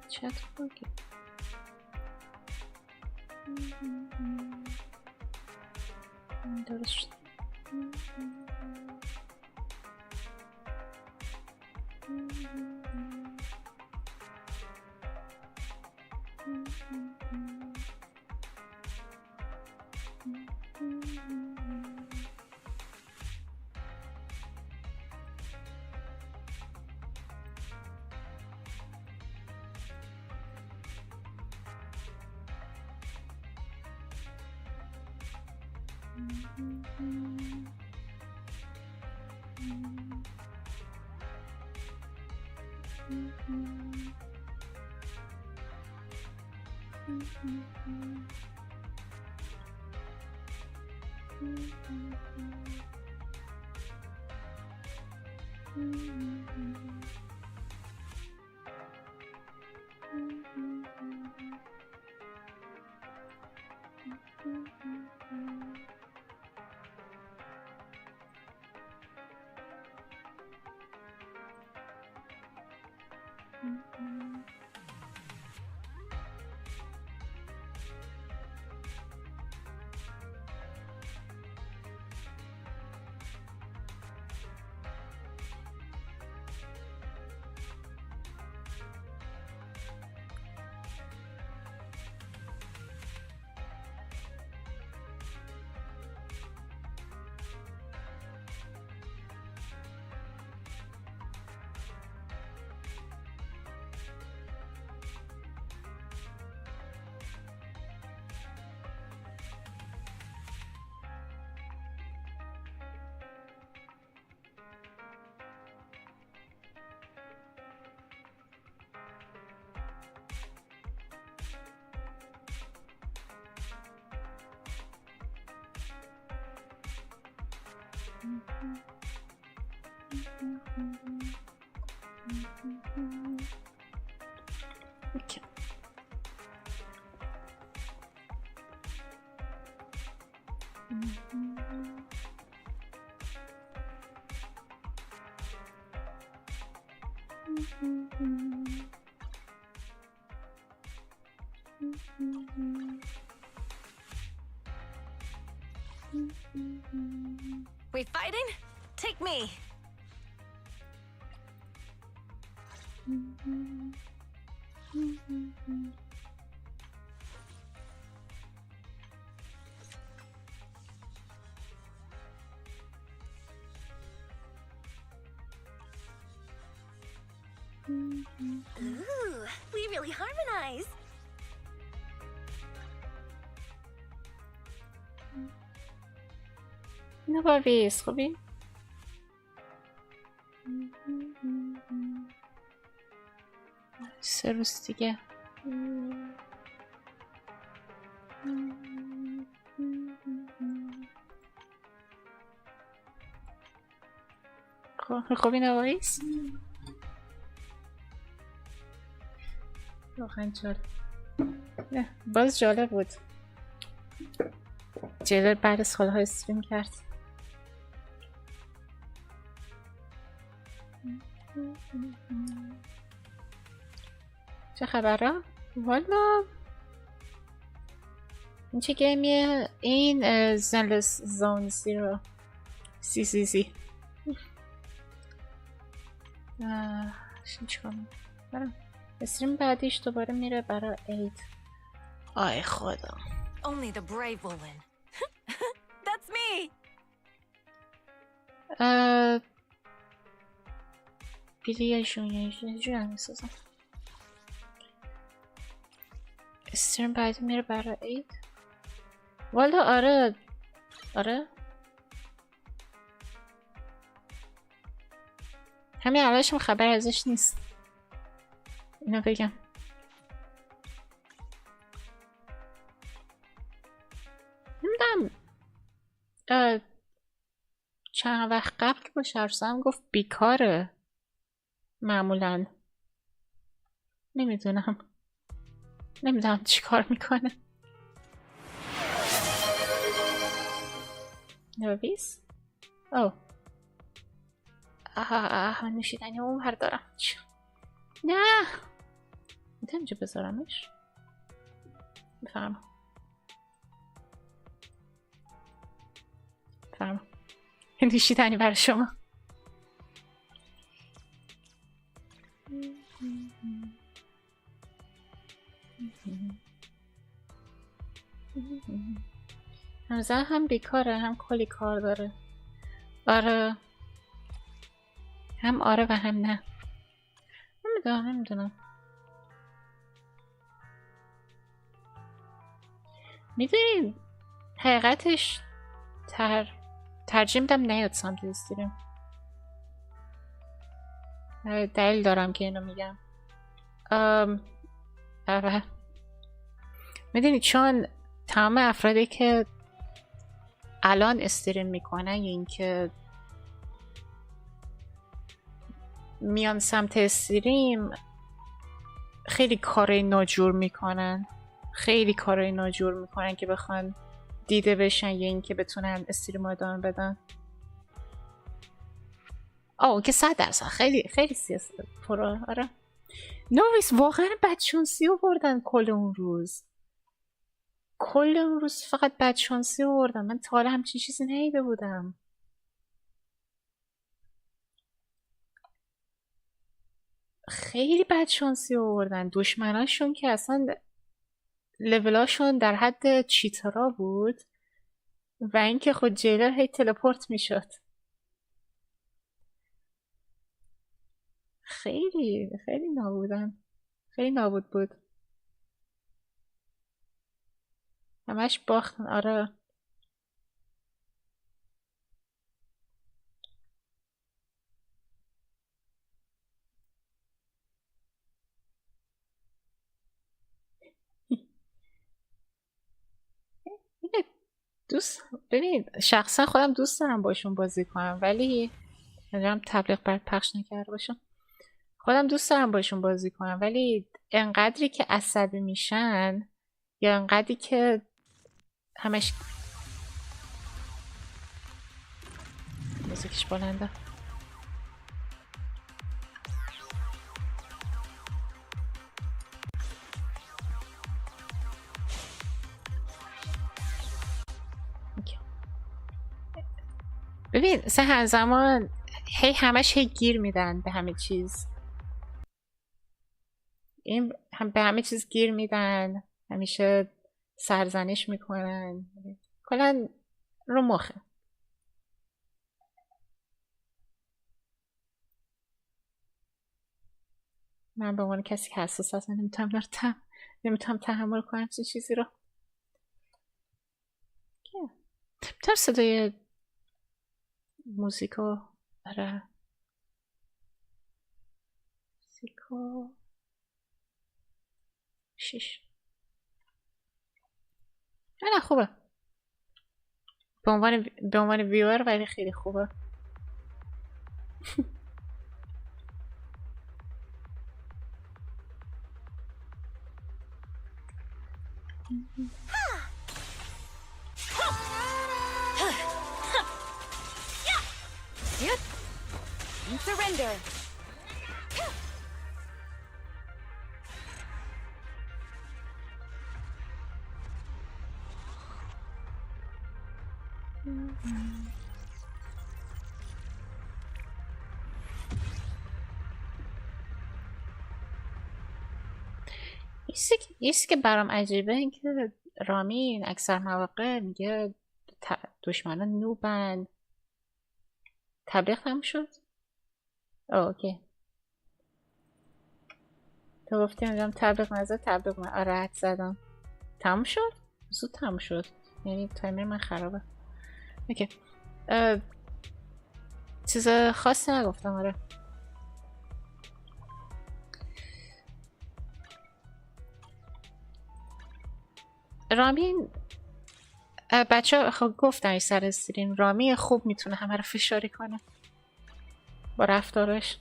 چه اتفاقی؟ درست شد. اوکی. We fighting? Take me. Ooh, we really harmonize. اینو باویز خوبی؟ سه روز دیگه خوبی نواییست؟ واقعا جالب. باز جالب بود. جالب بعد از سالها استریم کرد. چه خبره؟ والا این چه گیمیه؟ این زنلس زون زیرو سی چیکار میکنم؟ استریم بعدیش دوباره میره برای عید. آی خدا. Only the brave will win. That's me. بیلیشون یه جور هم میسازم. استریم بعدی میره برای عید. والا آره همین اولشم خبر ازش نیست. اینو بگم. نمیدونم چند وقت قبل که با شرسم گفت بیکاره معمولا. نمیدونم چی کار میکنه. نویس؟ او من نوشیدنی اون هر دارم. نه میتونم اینجا بذارمش. بفرما نوشیدنی برای شما. همزه هم بیکاره هم کلی کار داره. آره هم آره و هم نه. نمیدونم میدونین حقیقتش ترجیح میدم نیاد سمت استریم. دلیل دارم که اینو میگم. آره میدونی چون تمام افرادی که الان استریم میکنن یا اینکه میان سمت استریم خیلی کارای ناجور میکنن که بخوان دیده بشن یا اینکه بتونن استریم رو ادامه بدن. که 100% خیلی سیاست پرو. آره نویس واقعا بدشانسی آوردن کل اون روز فقط بدشانسی آوردن. من تا حالا همچین چیزی ندیده بودم. خیلی بدشانسی آوردن. دشمناشون که اصلا لولاشون در حد چیترا بود و اینکه خود جیلر هی تلپورت میشد. خیلی نابود بود. همش باختن. آره ببین شخصا خودم دوست دارم باشون بازی کنم ولی نمیدونم تبلیغ برات پخش نکرده باشم. خودم دوست دارم باشون بازی کنم ولی انقدری که عصبی میشن یا انقدری که همش موزیکش بلنده. ببین هر زمان همش گیر میدن به همه چیز. این هم به همه چیز گیر میدن، همیشه سرزنش میکنن، کلا رو مخه. من به عنوان کسی که حساس هست نمیتونم تحمل کنم چه چیزی رو. میتونم صدای موزیکو آره موزیکو 6 نه خوبه به عنوان ویور ولی خیلی خوبه. Surrender. یه که برام عجیبه این که رامین اکثر مواقع میگه دشمنان نوبن. تبلیغ تموم شد؟ اوکی تو گفتی انجام تبلیغ نزد. تبلیغ من حد زدم. تموم شد؟ زود تموم شد یعنی تایمر من خرابه. اوکی چیز خاصی نگفتم. آره رامین بچه خب گفتن سر استریم رامی خوب میتونه همه رو فشاری کنه با رفتارش.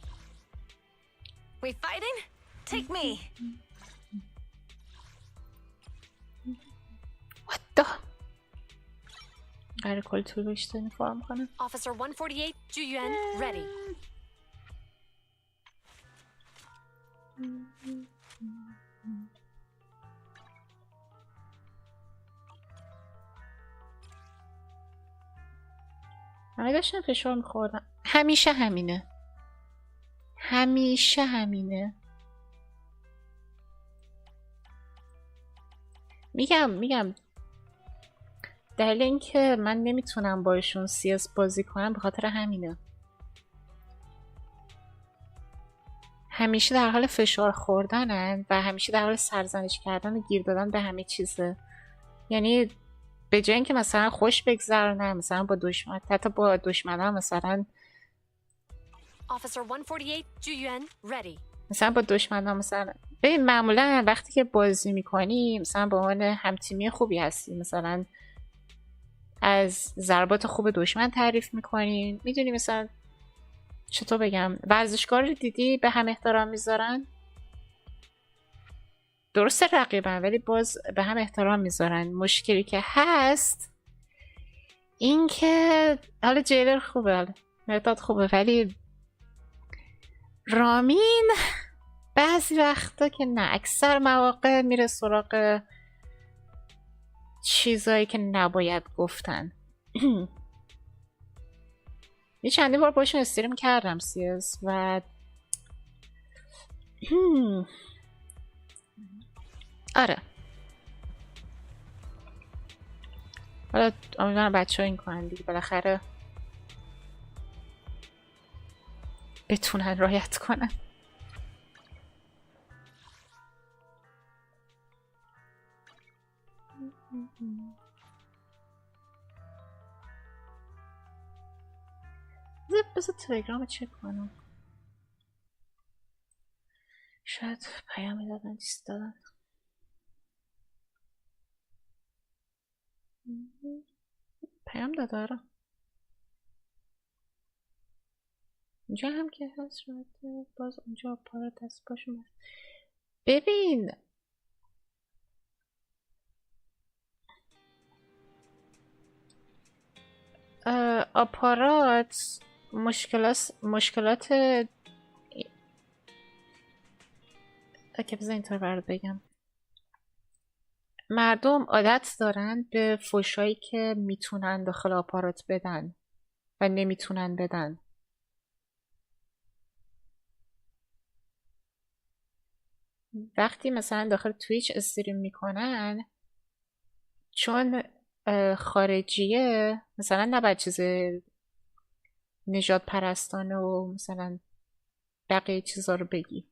We fighting? Take me. What the قرار کل توی بشته اینفارم کنه. Officer 148, Juyuan, ready. همه داشتن فشار میخوردن. همیشه همینه. همیشه همینه. میگم دلیل اینکه من نمیتونم باشون CS بازی کنم به خاطر همینه. همیشه در حال فشار خوردنن و همیشه در حال سرزنش کردن و گیر دادن به همه چیزه. یعنی به جای اینکه مثلا خوش بگذرونن مثلا با دشمن، حتی با دشمنان مثلا Officer 148, Juyuan, ready. مثلا با دشمنان مثلا ببین معمولا وقتی که بازی میکنی مثلا با عنوان همتیمی خوبی هستی، مثلا از ضربات خوب دشمن تعریف میکنی، میدونی مثلا چطور بگم، ورزشکار رو دیدی به هم احترام میذارن، درسته رقیبن ولی باز به هم احترام میذارن. مشکلی که هست این که حالا جیلر خوبه، حالا مرداد خوبه، ولی رامین بعضی وقتا که نه، اکثر مواقع میره سراغ چیزایی که نباید گفتن. یه چندی بار باشون استریم کردم CS و آره حالا امیدوارم بچه ها این کنن دیگه، بالاخره بتونن رعایت کنن. بذار تلگرام چک کنم، شاید پیامی دادن چیز دادن. پیام داده آره اینجا هم که هست، شاید باز اونجا پارا دست پاشون هست. ببین آپارات مشکلات اوکی بذار اینطور برات بگم، مردم عادت دارن به فوشایی که میتونن داخل آپارات بدن و نمیتونن بدن. وقتی مثلا داخل تویچ استریم میکنن چون خارجیه مثلا نباید چیز نژاد پرستانه و مثلا بقیه چیزا رو بگی،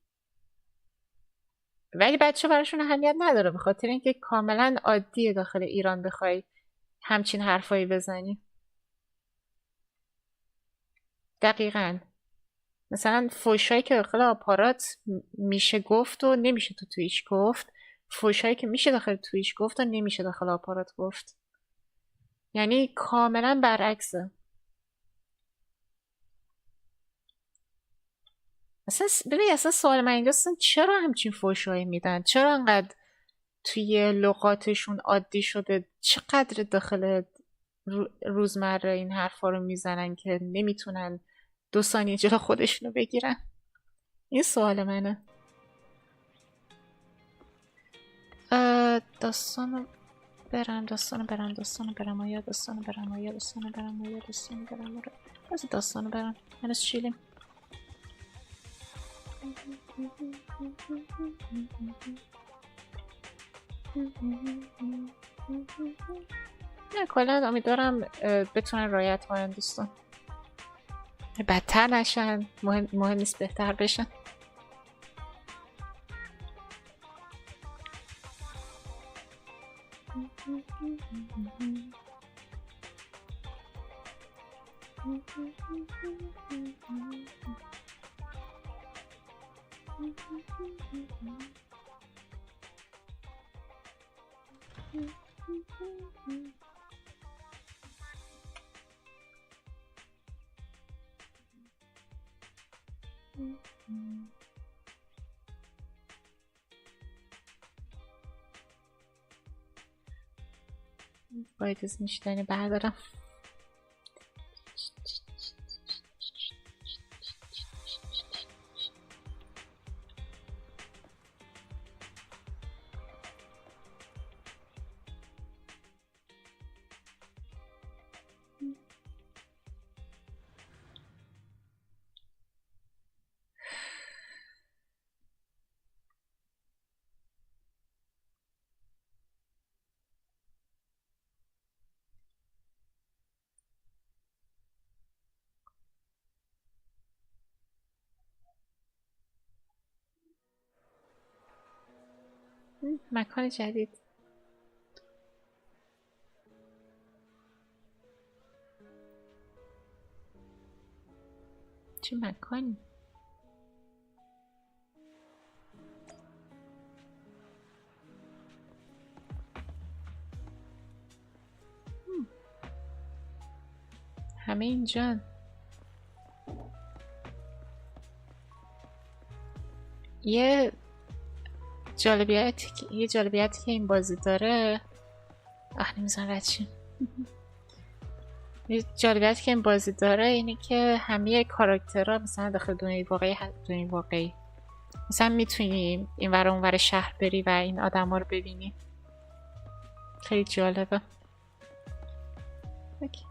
ولی بچه براشون اهمیت نداره به خاطر اینکه کاملا عادیه داخل ایران بخوای همچین حرفایی بزنی. دقیقاً مثلا فوشایی که داخل آپارات میشه گفت و نمیشه تو تویچ گفت، فوشایی که میشه داخل تویچ گفت و نمیشه داخل آپارات گفت، یعنی کاملا برعکسه. اصلا سوال من اینجاست چرا همچین فوشایی میدن، چرا انقدر توی لغاتشون عادی شده، چقدر داخل روزمره این حرفا رو میزنن که نمیتونن 2 ثانیه جلو خودشونو بگیرن. این سوال منه. داستانو برم هنوز چیلیم. نه کلا امیدوارم بتونن رعایت کنن دوستان، بدتر نشن، مهم نیست بهتر بشن. باید از نوشیدنی بردارم. مکان جدید. چه مکانی؟ همه اینجان. یه جالبیتی که این بازی داره، نمیزن رد شیم. یه جالبیتی که این بازی داره اینه که همه کاراکترها مثلا داخل دنیای واقعی مثلا میتونی این ور اون ور شهر بری و این آدم ها رو ببینی. خیلی جالبه. اوکی.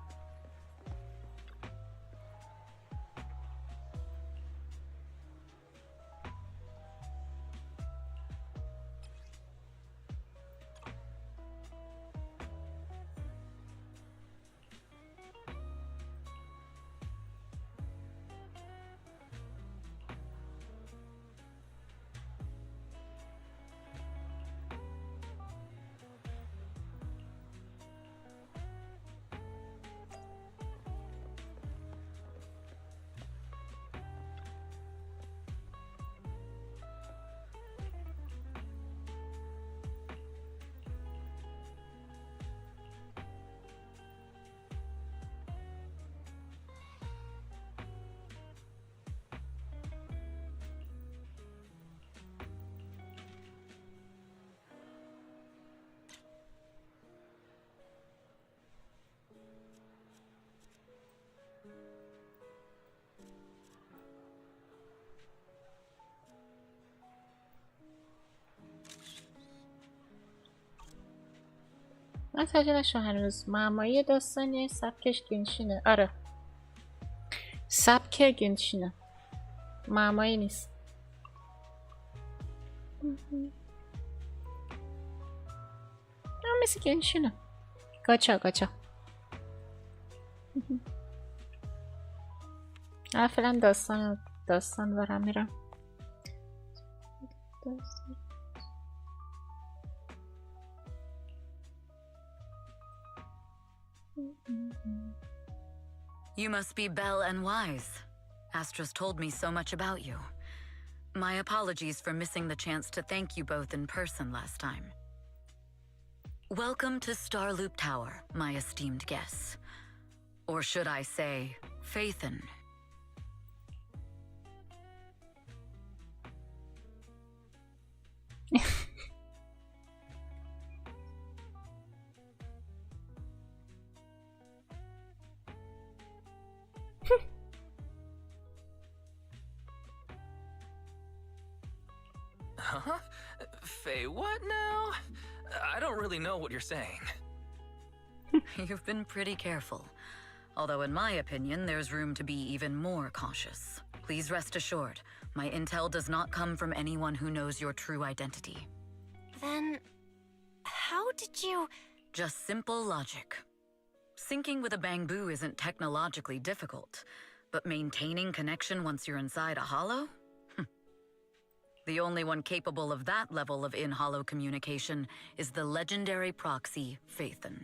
من متوجه نشدم هنوز معمایی داستان یه سبکش گنشینه. آره سبک گنشینه، معمایی نیست. مثل گنشینه. گاچا فعلا داستان برم میرم. You must be Belle and Wise. Astra's told me so much about you. My apologies for missing the chance to thank you both in person last time. Welcome to Starloop Tower, my esteemed guests. Or should I say, Faithen. Huh? Faye, what now? I don't really know what you're saying. You've been pretty careful. Although in my opinion, there's room to be even more cautious. Please rest assured, my intel does not come from anyone who knows your true identity. Then, how did you... Just simple logic. Syncing with a bamboo isn't technologically difficult, but maintaining connection once you're inside a hollow? The only one capable of that level of in-hollow communication is the legendary proxy, Faithen.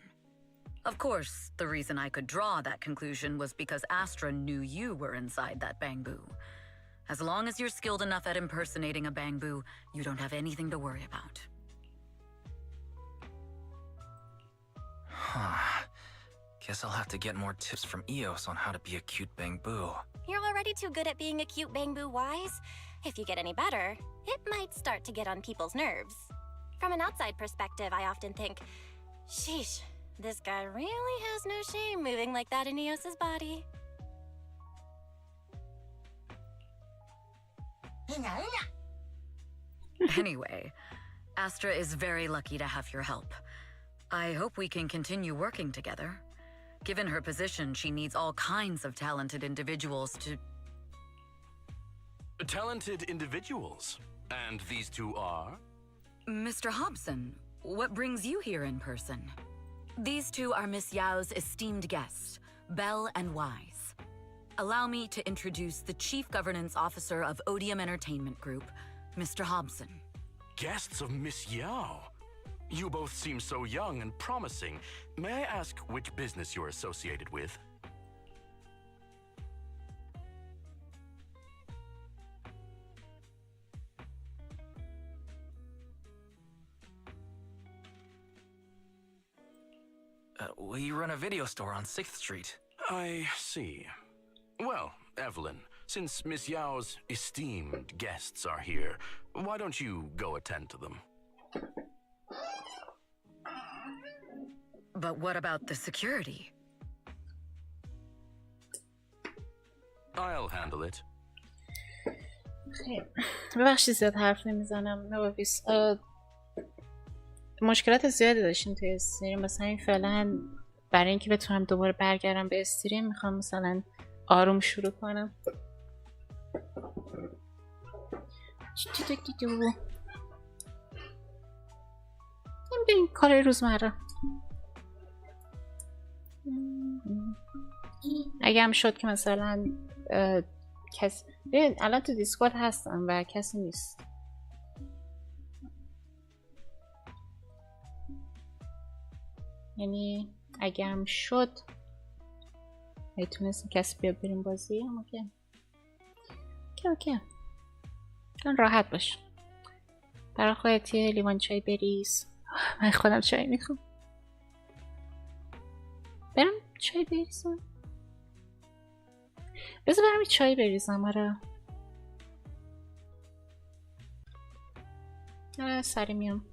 Of course, the reason I could draw that conclusion was because Astra knew you were inside that bamboo. As long as you're skilled enough at impersonating a bamboo, you don't have anything to worry about. Huh. Guess I'll have to get more tips from Eos on how to be a cute bamboo. You're already too good at being a cute bamboo wise. If you get any better, it might start to get on people's nerves. From an outside perspective, I often think, sheesh, this guy really has no shame moving like that in Eos's body. Anyway, Astra is very lucky to have your help. I hope we can continue working together. Given her position, she needs all kinds of talented individuals to... Talented individuals? And these two are? Mr. Hobson, what brings you here in person? These two are Miss Yao's esteemed guests, Belle and Wise. Allow me to introduce the Chief Governance Officer of Odium Entertainment Group, Mr. Hobson. Guests of Miss Yao? You both seem so young and promising. May I ask which business you're associated with? We run a video store on 6th Street. I see. Well, Evelyn, since Miss Yao's esteemed guests are here, why don't you go attend to them? But what about the security? I'll handle it. خیلی. ببخشید زیاد حرف نمیزنم نوابیس. مشکلات زیادی داشتیم توی استریم، مثلا این فعلا برای اینکه بتونم دوباره برگردم به استریم میخوام مثلا آروم شروع کنم. این کار روزمره. اگه هم شد که مثلا کسی الان تو دیسکورد هستم و کسی نیست، یعنی اگه هم شد میتونست کسی بیاد بریم بازی. اما اوکی الان راحت باش. برای خودت یه لیوان چای بریز. من خودم چای میخوام. برم چای بریزم. بذار برم چای بریزم. آره سری میام.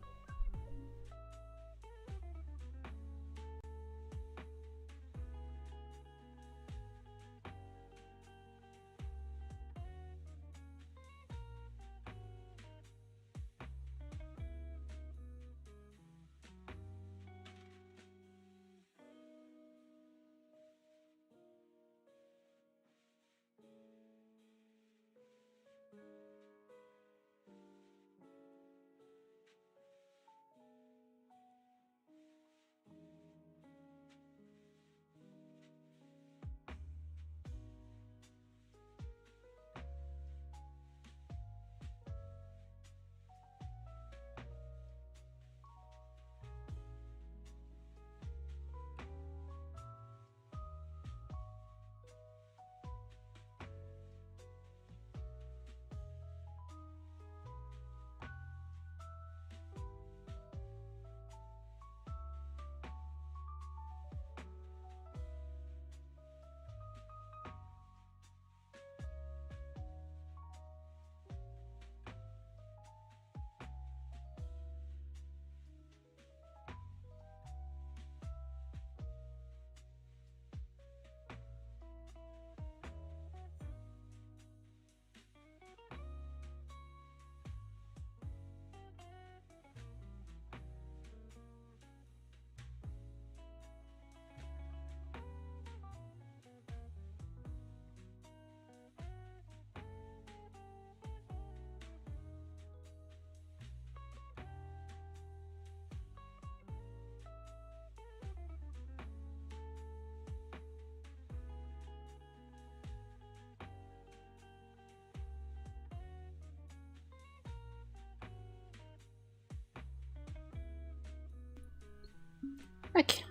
Okay.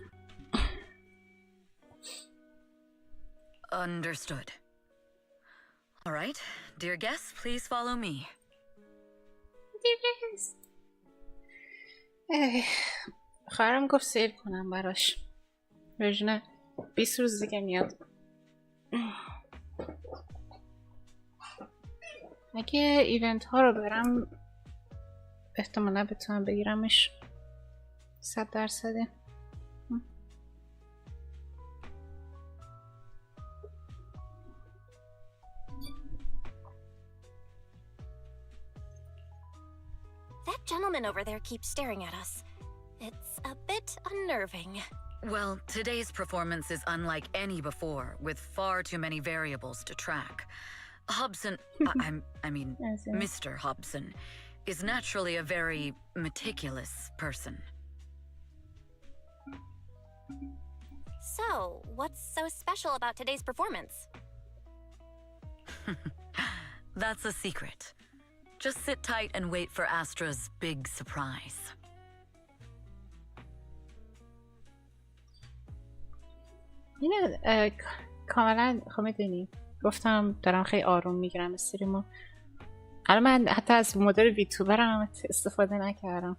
Understood. All right, dear guests, please follow me. خواهرم گفت سیو کنم براش. ورژن 20 روز دیگه میاد. اگه ایونت ها رو برم احتمالا بتونم بگیرمش 100%. That gentleman over there keeps staring at us. It's a bit unnerving. Well, today's performance is unlike any before, with far too many variables to track. Hobson, I mean, As in- Mr. Hobson, is naturally a very meticulous person. So, what's so special about today's performance? That's a secret. Just sit tight and wait for Astra's big surprise. اینه کاملا خب میدونی گفتم دارم خیلی آروم میگیرم استریمو. الان من حتی از مدل ویتوبرم استفاده نکردم.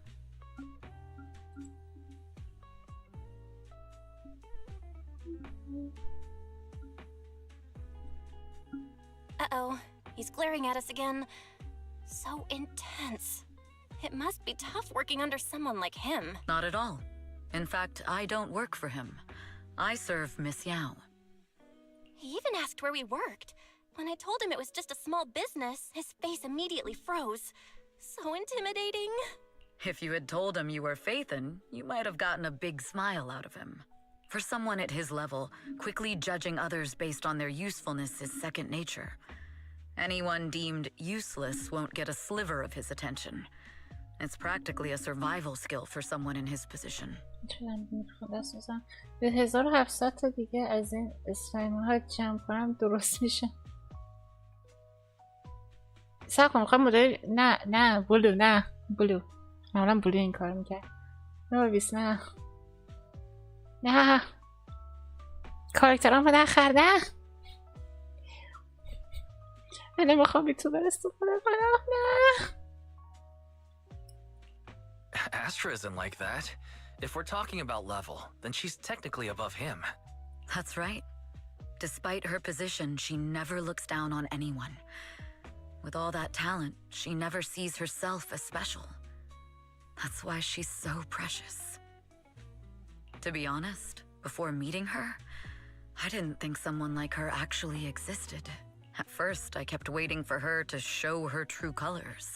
Uh-oh, he's glaring at us again. So intense. It must be tough working under someone like him. Not at all. In fact, I don't work for him. I serve Miss Yao. He even asked where we worked. When I told him it was just a small business, his face immediately froze. So intimidating. If you had told him you were Phaethon, you might have gotten a big smile out of him. For someone at his level, quickly judging others based on their usefulness is second nature. Anyone deemed useless won't get a sliver of his attention. It's practically a survival skill for someone in his position. به 1700 تا دیگه از این اسلایم ها جمع کنم درست میشه. سعی کنم میخوام مدل نه بلو معمولا بلو این کار میکرد. نه کارکترام رو نخردن. من نمیخوام یوتیوبر استفاده کنم. نه Astra isn't like that. If we're talking about level, then she's technically above him. That's right. Despite her position, she never looks down on anyone. With all that talent, she never sees herself as special. That's why she's so precious. To be honest, before meeting her, I didn't think someone like her actually existed. At first, I kept waiting for her to show her true colors.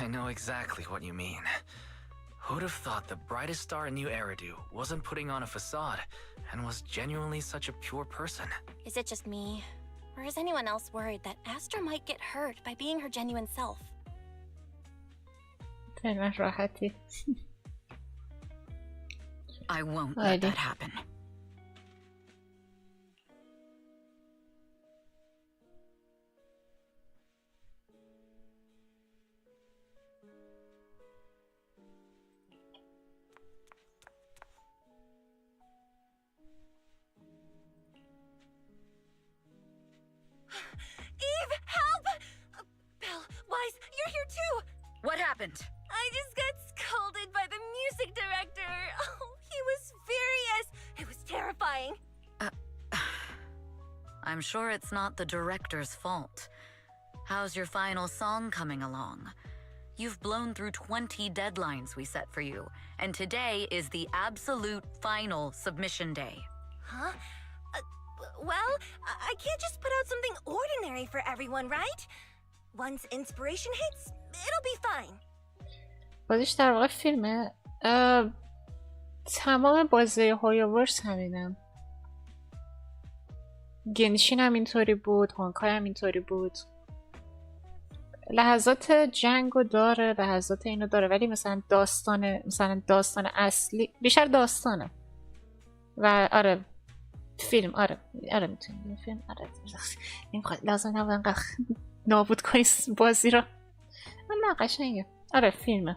I know exactly what you mean. Who'd have thought the brightest star in New Eridu wasn't putting on a facade and was genuinely such a pure person? Is it just me? Or is anyone else worried that Astra might get hurt by being her genuine self? فعلا راحتی. I won't let that happen. Eve, help! Belle, Wise, you're here too! What happened? I just got scolded by the music director. Oh, he was furious. It was terrifying. I'm sure it's not the director's fault. How's your final song coming along? You've blown through 20 deadlines we set for you, and today is the absolute final submission day. Huh? Well, I can't just put out something ordinary for everyone, right? Once inspiration hits, it'll be fine. بازیش در واقع فیلمه. تمام بازی هایاورس همینم. گنشین هم اینطوری بود، هونکای هم اینطوری بود. لحظات جنگو داره، لحظات اینو داره، ولی مثلا داستان اصلی بیشتر داستانه. و آره فیلم آره میتونیم فیلم نمیخواد لازم نبود انقدر نابود کنی بازی رو. نه قشنگه. آره فیلمه.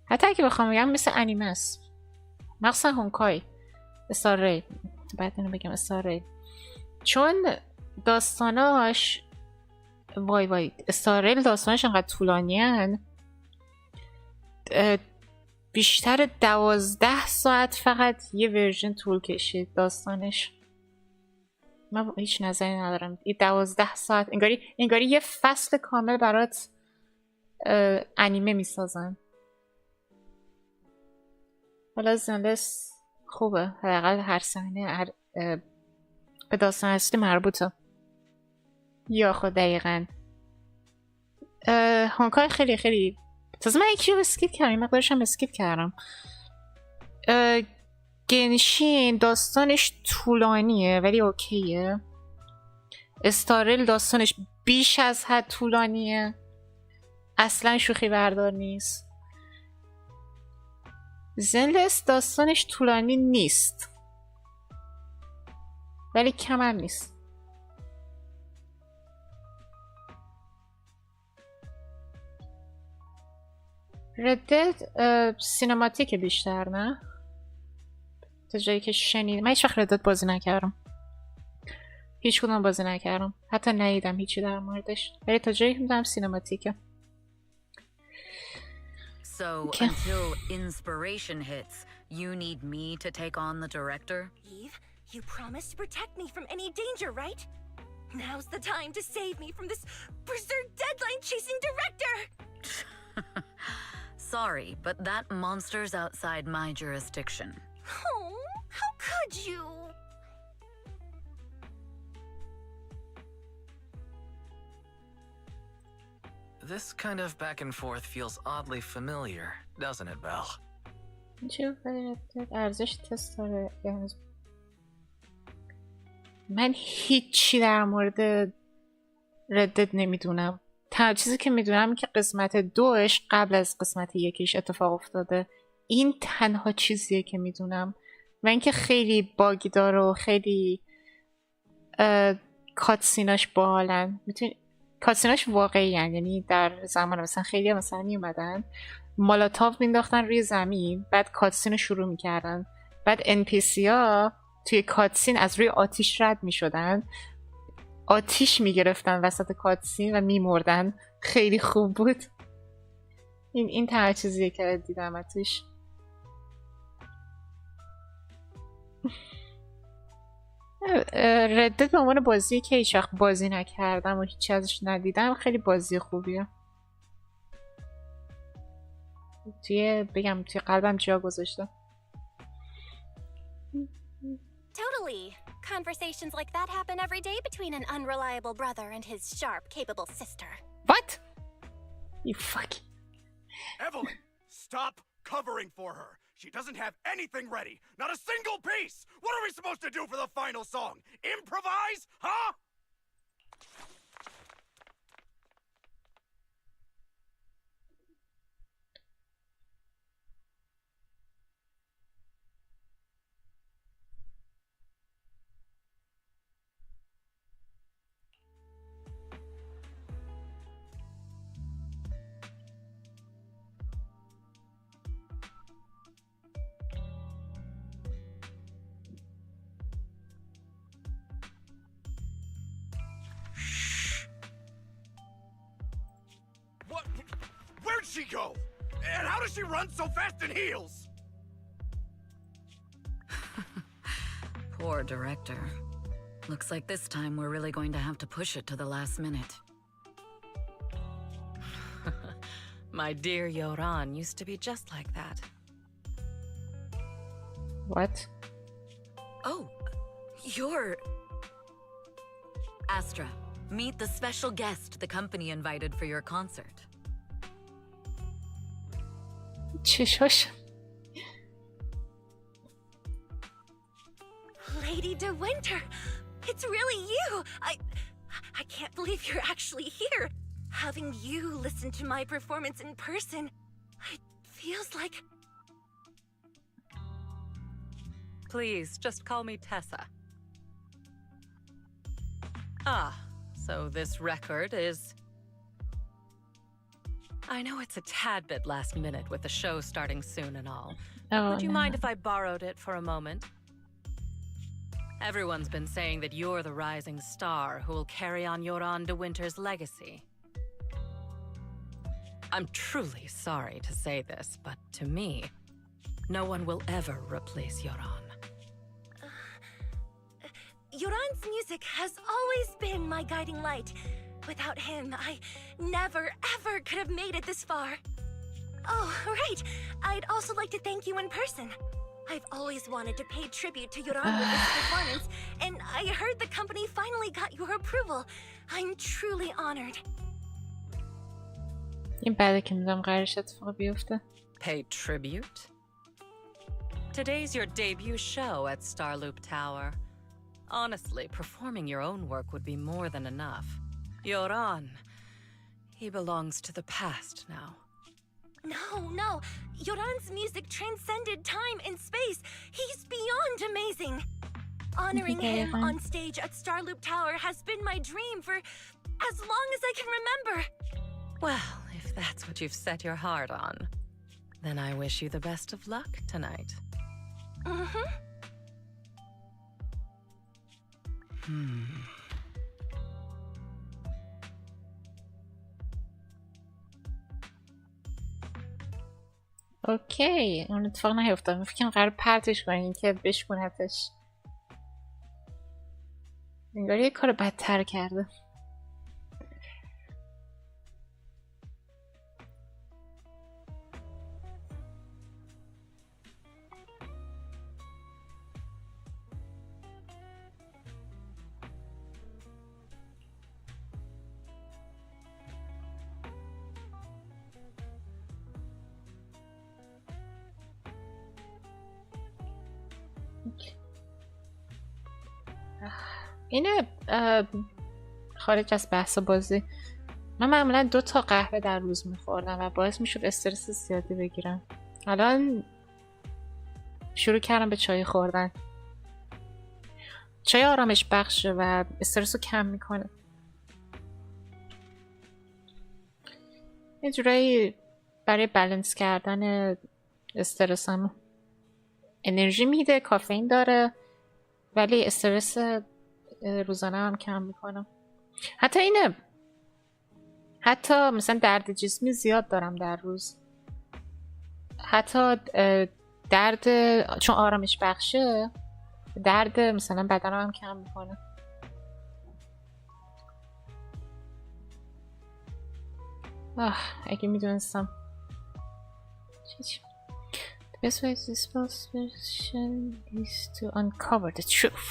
حتی اگه بخوام بگم مثل انیمه است. مخصوصا هونکای استار ری. بعد اینو بگم استار ری. چون داستاناش وای استار ری داستاناش انقدر طولانی هن. بیشتر 12 ساعت فقط یه ورژن طول کشید داستانش. من هیچ نظری ندارم. 12 ساعت انگاری یه فصل کامل برات انیمه میسازن. حالا زنلس خوبه، حداقل هر صحنه به داستان اصلی مربوطه. یا خود دقیقا هانکای خیلی خیلی تازه من یکی رو اسکیپ کردم، مقدارش هم اسکیپ کردم. گنشین داستانش طولانیه ولی اوکیه. استارل داستانش بیش از حد طولانیه، اصلا شوخی بردار نیست. زنلس داستانش طولانی نیست ولی کم هم نیست. ردد سینماتیک بیشتر، نه؟ تا جایی که شنیدم. من هیچ وقت ردد بازی نکردم، هیچ کدوم بازی نکردم، حتی ندیدم هیچی در موردش، ولی تا جایی که میدونم سینماتیکه. So, until inspiration hits, you need me to take on the director? Eve, you promised to protect me from any danger, right? Now's the time to save me from this berserk deadline-chasing director! Sorry, but that monster's outside my jurisdiction. Oh, how could you? This kind of back and forth feels oddly familiar, doesn't it, Belle? چه ارزش تست داره؟ من هیچی در مورد ردد نمیدونم. تنها چیزی که میدونم که قسمت 2 قبل از قسمت 1 اتفاق افتاده. این تنها چیزیه که میدونم و اینکه خیلی باگی داره و خیلی کاتسیناش باحالن. کاتسیناش واقعی هن. یعنی در زمان مثلا خیلی مثلا میومدن مالاتاو مینداختن روی زمین، بعد کاتسین رو شروع میکردن، بعد NPC ها توی کاتسین از روی آتیش رد میشدن، آتیش میگرفتن وسط کاتسین و میمردن. خیلی خوب بود. این تنها چیزیه که دیدم ازش. ردد به عنوان بازی که هیچ وقت بازی نکردم و هیچی ازش ندیدم خیلی بازی خوبیه. توی قلبم جا گذاشته. Totally. Conversations like that happen every day between an unreliable brother and his sharp, capable sister. What? You fuck. Evelyn, stop covering for her. She doesn't have anything ready. Not a single piece. What are we supposed to do for the final song? Improvise? Huh? Where'd she go? And how does she run so fast in heels? Poor director. Looks like this time we're really going to have to push it to the last minute. My dear Yoran used to be just like that. What? Oh, you're... Astra, meet the special guest the company invited for your concert. چشاش. Lady De Winter, it's really you. I can't believe you're actually here. Having you listen to my performance in person, it feels like... Please, just call me Tessa. Ah, so this record is... I know it's a tad bit last minute with the show starting soon and all. Oh, Would you no. mind if I borrowed it for a moment? Everyone's been saying that you're the rising star who will carry on Yoran de Winter's legacy. I'm truly sorry to say this, but to me, no one will ever replace Yoran. Yoran's music has always been my guiding light. Without him, I never, ever could have made it this far. Oh, right. I'd also like to thank you in person. I've always wanted to pay tribute to Yoran with this performance, and I heard the company finally got your approval. I'm truly honored. این بعده که میدونم قرارش اتفاق بیفته. Pay tribute? Today's your debut show at Starloop Tower. Honestly, performing your own work would be more than enough. Yoran, he belongs to the past now. No. Yoran's music transcended time and space. He's beyond amazing. Honoring him on stage at Starloop Tower has been my dream for as long as I can remember. Well, if that's what you've set your heart on, then I wish you the best of luck tonight. اوکی، اون اتفاق نیفتاد. من فکرم قرار پرتش کنین که بشکونتش. انگار یه کار بدتر کرده. اینه خارج از بحث بازی، من معمولا 2 تا قهوه در روز میخوردم و باعث میشد استرس زیادی بگیرم. الان شروع کردم به چای خوردن. چای آرامش بخشه و استرس رو کم میکنه. یه جورایی برای بالانس کردن استرسم انرژی میده، کافئین داره، ولی استرس روزانه هم کم میکنم. حتی مثلا درد جسمی زیاد دارم در روز. حتی درد چون آرامش بخشه، درد مثلا بدنم هم کم میکنه. اگه میدونستم. The best way to dispel suspicion is to uncover the truth.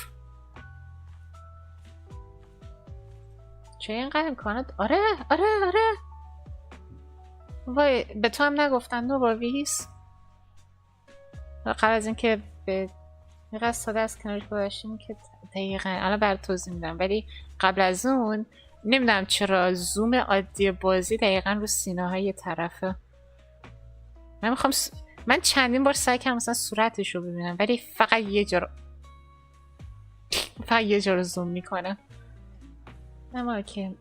چه اینقدر امکانات؟ آره وای، به تو هم نگفتن نوواویس؟ قبل از اینکه به یه ساده از کنارش گذاشتیم که دقیقا الان برای توضیح میدم، ولی قبل از اون نمیدونم چرا زوم عادی بازی دقیقا رو سینه های طرفه. من چندین بار سعی کردم مثلا صورتش رو ببینم، ولی فقط یه جا رو زوم میکنم. اما که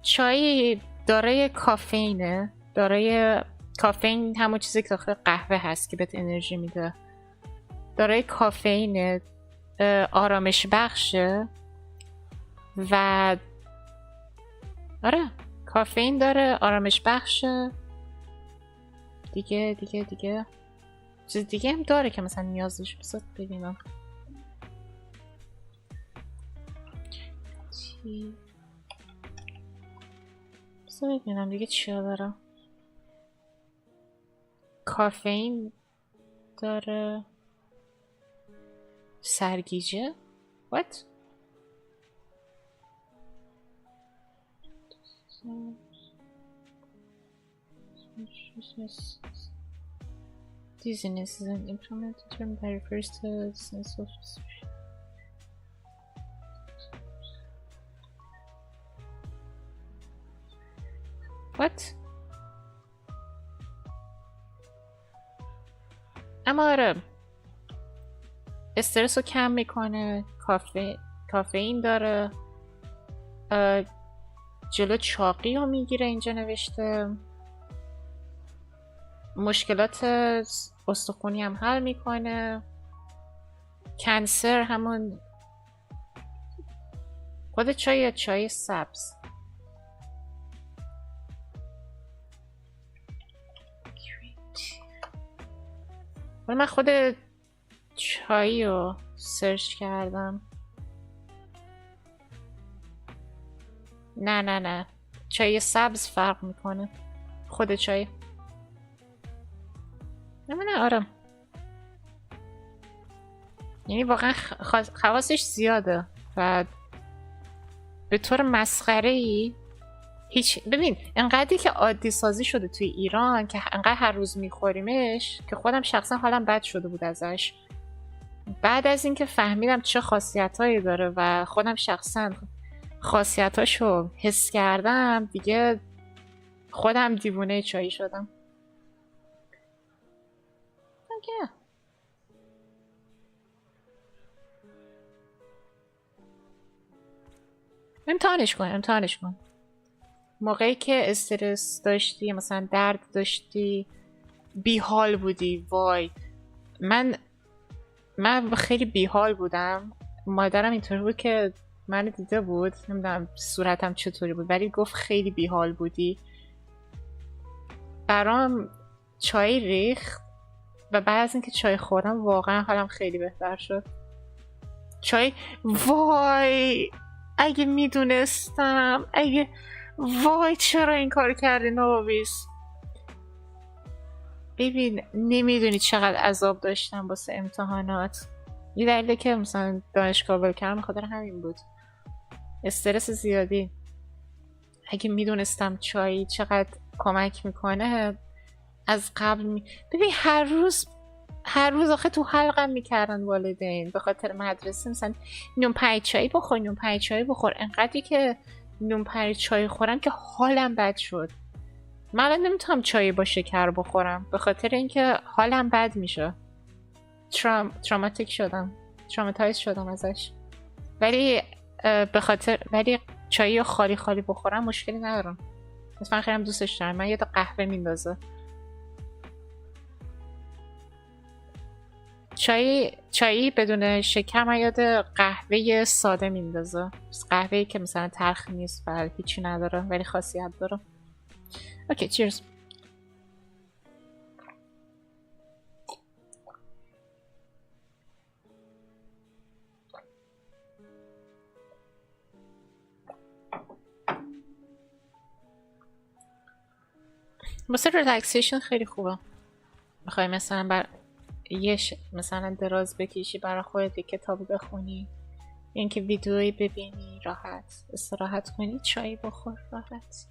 چای دارای کافئینه. کافئین همون چیزی که داخل قهوه هست که بهت انرژی میده. دارای کافئینه، آرامش بخشه و آره کافئین داره، آرامش بخشه. دیگه چیز دیگه هم داره که مثلا نیازش بسید ببینم. بسید ببینم دیگه چیا داره. کافئین داره، سرگیجه. What? Dizziness is an implemented term that refers to the sense of What? اما آره استرس رو کم میکنه. کافئین داره، جلو چاقی رو میگیره. اینجا نوشته مشکلات استخونی هم حل میکنه. کنسر، همون خود چای سبز. من خود چای رو سرچ کردم. نه چای سبز فرق میکنه. خود چای نه آره، یعنی واقعا خواصش زیاده و به طور مسخره ای هیچ. ببین انقدری که عادی سازی شده توی ایران که انقدر هر روز میخوریمش که خودم شخصا حالم بد شده بود ازش. بعد از اینکه فهمیدم چه خاصیتایی داره و خودم شخصا خاصیتاشو حس کردم، دیگه خودم دیوونه چایی شدم. اوکی. امتحانش کن. موقعی که استرس داشتی، مثلا درد داشتی، بیحال بودی، وای من خیلی بیحال بودم. مادرم اینطوری بود که منو دیده بود، نمیدونم صورتم چطوری بود ولی گفت خیلی بیحال بودی. برام چای ریخت و بعد از اینکه چای خوردم واقعا حالم خیلی بهتر شد. چای، وای اگه میدونستم، وای چرا این کار کردی نوبیس. ببین نمیدونی چقدر عذاب داشتم واسه امتحانات. یه دلیله که مثلا دانشگاه ول کردم بخاطر همین بود، استرس زیادی. اگه میدونستم چای چقدر کمک میکنه از قبل ببین هر روز آخه تو حلقم میکردن والدین به خاطر مدرسه، مثلا نون پنیر چای بخور. انقدری که نون پنیر چای خورم که حالم بد شد. من الان نمیتونم چای با شکر بخورم به خاطر اینکه حالم بد میشه. تراماتایز شدم ازش. ولی ولی چای رو خالی بخورم مشکلی ندارم. مثلا خیلی دوستش دارم. من یاد قهوه میندازه. چایی بدون شکر من یاد قهوه ساده میندازه. قهوه‌ای که مثلا تلخ نیست و هیچی نداره ولی خاصیت داره. اوکی چیرز. واسه ریلکسیشن خیلی خوبه. بخوای مثلا مثلا دراز بکشی برای خودت یه کتاب بخونی، اینکه ویدیویی ببینی، راحت استراحت کنی، چای بخور راحت.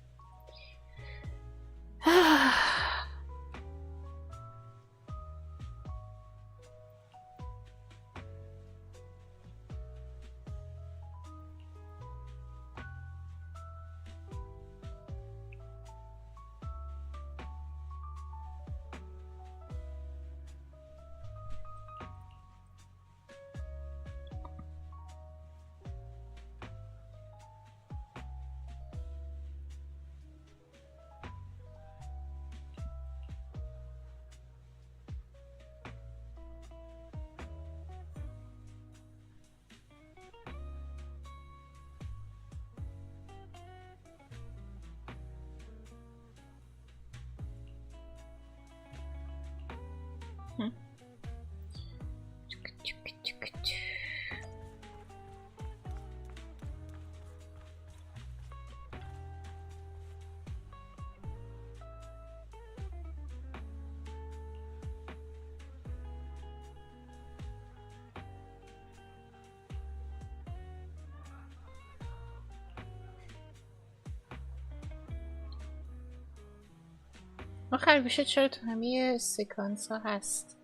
ما خرگوشه چرا تو همه سکانس ها هست؟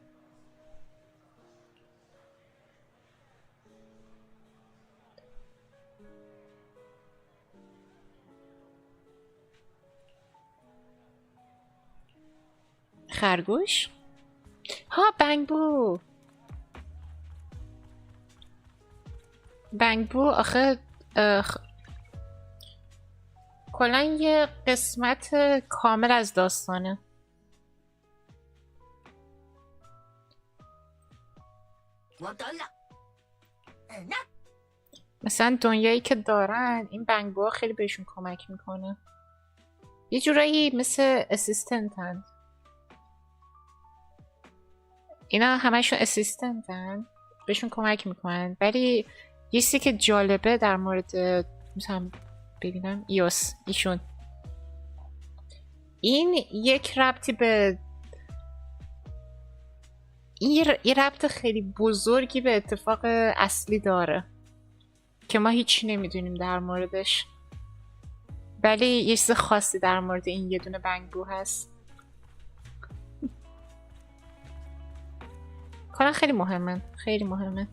خرگوش؟ ها بنگ بو آخه کلا یه قسمت کامل از داستانه. مثلا دنیایی که دارن این بنگ بو خیلی بهشون کمک میکنه. یه جورایی مثل اسیستنتن. اینا همشون اسیستنتن، بهشون کمک میکنن. ولی یه چیزی که جالبه در مورد مثلا ببینم ایشون این یک ربطی به این ربط خیلی بزرگی به اتفاق اصلی داره که ما هیچی نمیدونیم در موردش، ولی یه چیز خاصی در مورد این یه دونه بنگ بو هست. کلا خیلی مهمه، خیلی مهمه.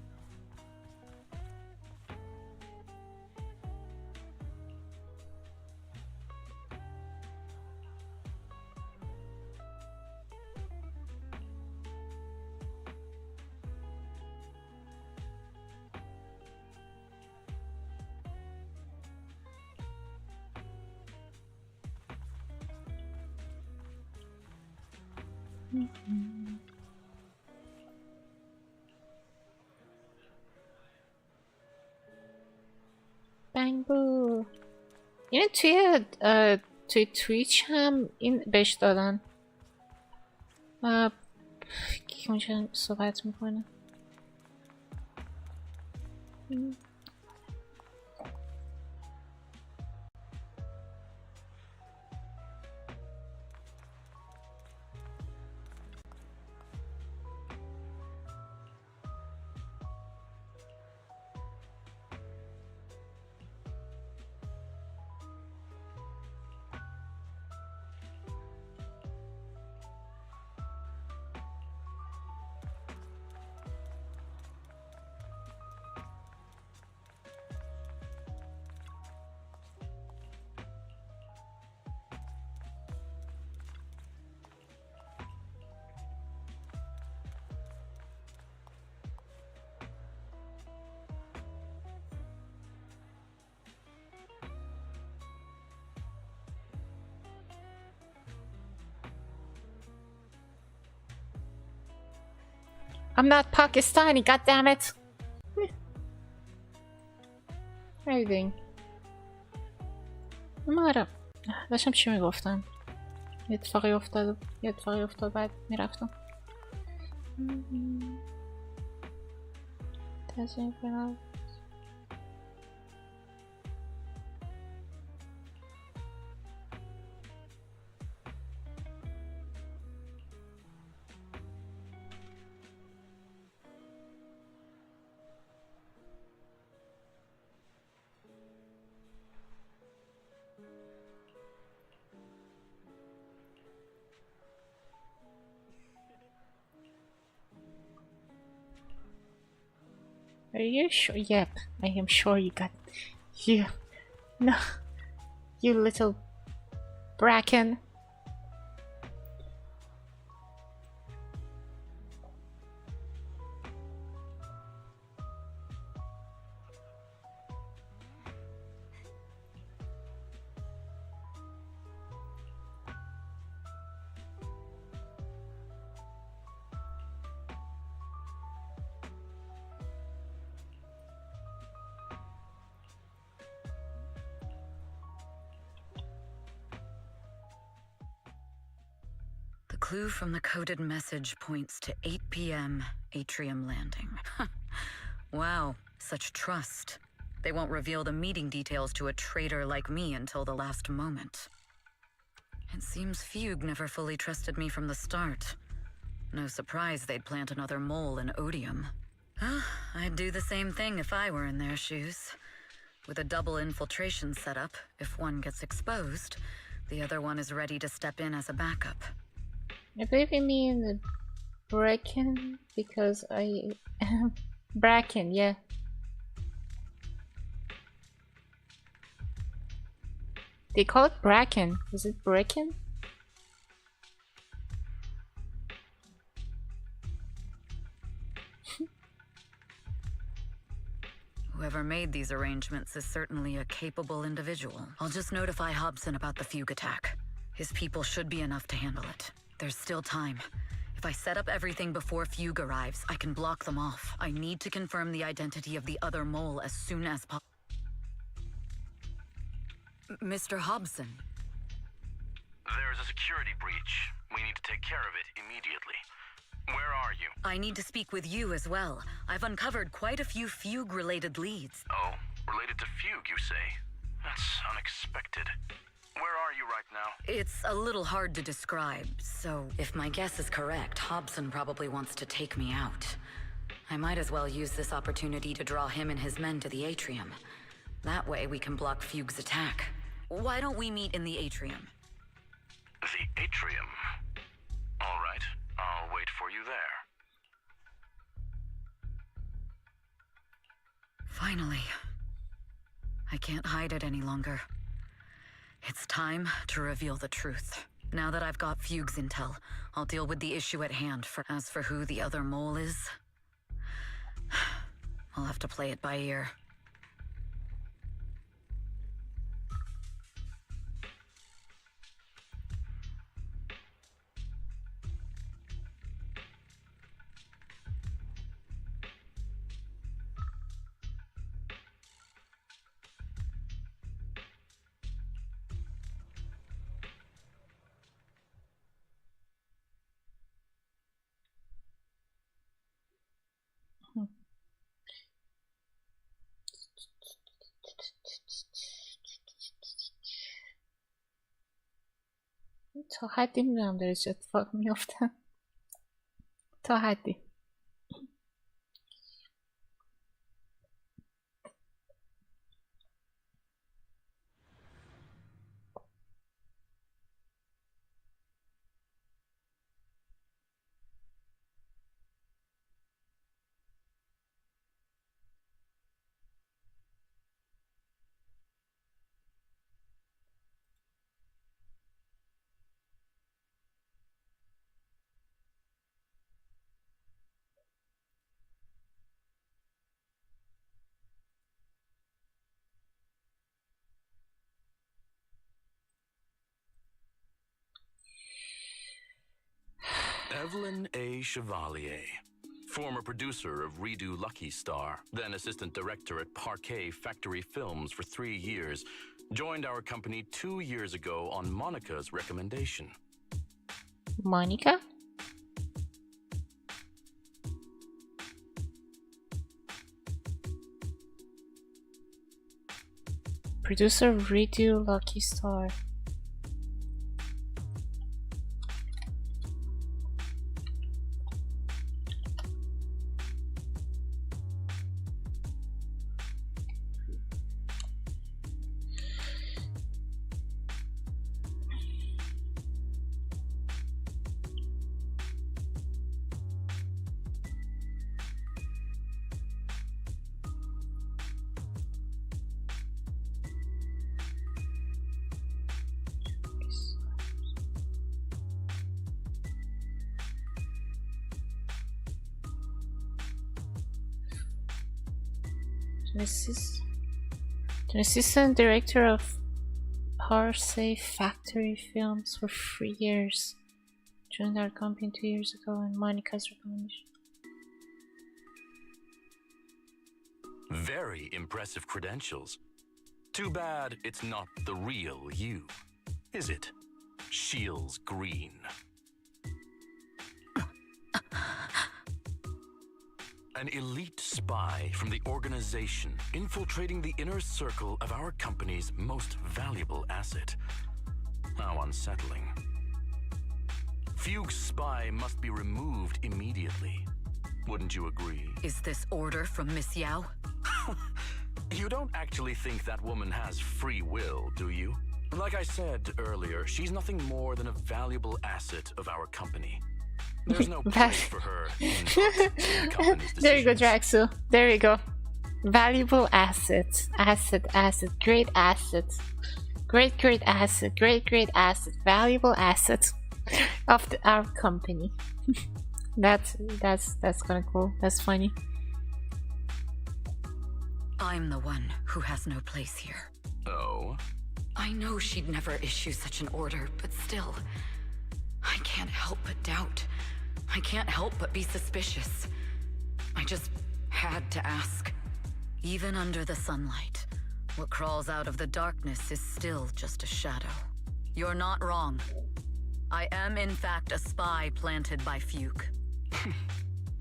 بنگ بو اینه توی تویچ هم این بهش دادن که اونجا صحبت میکنه. I'm not Pakistani, god damn it. How are you doing? آره داشتم چی میگفتم، یه اتفاقی افتاد بعد میرفتم. Are you sure? Yep, I am sure you got you. No, you little bracken. The clue from the coded message points to 8 p.m. Atrium Landing. Wow, such trust. They won't reveal the meeting details to a traitor like me until the last moment. It seems Fugue never fully trusted me from the start. No surprise they'd plant another mole in Odium. I'd do the same thing if I were in their shoes. With a double infiltration setup, if one gets exposed, the other one is ready to step in as a backup. I believe you mean Bracken, because I Bracken, yeah. They call it Bracken. Is it Bracken? Whoever made these arrangements is certainly a capable individual. I'll just notify Hobson about the Fugue attack. His people should be enough to handle it. There's still time. If I set up everything before Fugue arrives, I can block them off. I need to confirm the identity of the other mole as soon as possible. Mr. Hobson. There's a security breach. We need to take care of it immediately. Where are you? I need to speak with you as well. I've uncovered quite a few Fugue-related leads. Oh, related to Fugue, you say? That's unexpected. Where are you right now? It's a little hard to describe, so if my guess is correct, Hobson probably wants to take me out. I might as well use this opportunity to draw him and his men to the atrium. That way we can block Fugue's attack. Why don't we meet in the atrium? The atrium. All right, I'll wait for you there. Finally. I can't hide it any longer. It's time to reveal the truth. Now that I've got Fugue's intel, I'll deal with the issue at hand. As for who the other mole is, I'll have to play it by ear. تا حدی میدونم داره چه اتفاق میافته. تا حدی. Evelyn A. Chevalier, former producer of Redo Lucky Star, then assistant director at Parquet Factory Films for 3 years, joined our company 2 years ago on Monica's recommendation. Monica? Producer of Redo Lucky Star. An assistant director of Parquet Factory Films for 3 years. Joined our company 2 years ago on Monica's recommendation. Very impressive credentials. Too bad it's not the real you, is it? Shields Green. An elite spy from the organization infiltrating the inner circle of our company's most valuable asset. How unsettling. Fugue's spy must be removed immediately. Wouldn't you agree? Is this order from Miss Yao? You don't actually think that woman has free will, do you? Like I said earlier, she's nothing more than a valuable asset of our company. There's no place for her in the company's There you go, decisions. Draxu. There you go. Valuable asset. Asset. Great asset. Great asset. Great asset. Valuable asset of our company. That's kind of cool. That's funny. I'm the one who has no place here. Oh? I know she'd never issue such an order, but still, I can't help but doubt. I can't help but be suspicious. I just had to ask. Even under the sunlight, what crawls out of the darkness is still just a shadow. You're not wrong. I am in fact a spy planted by Fugue.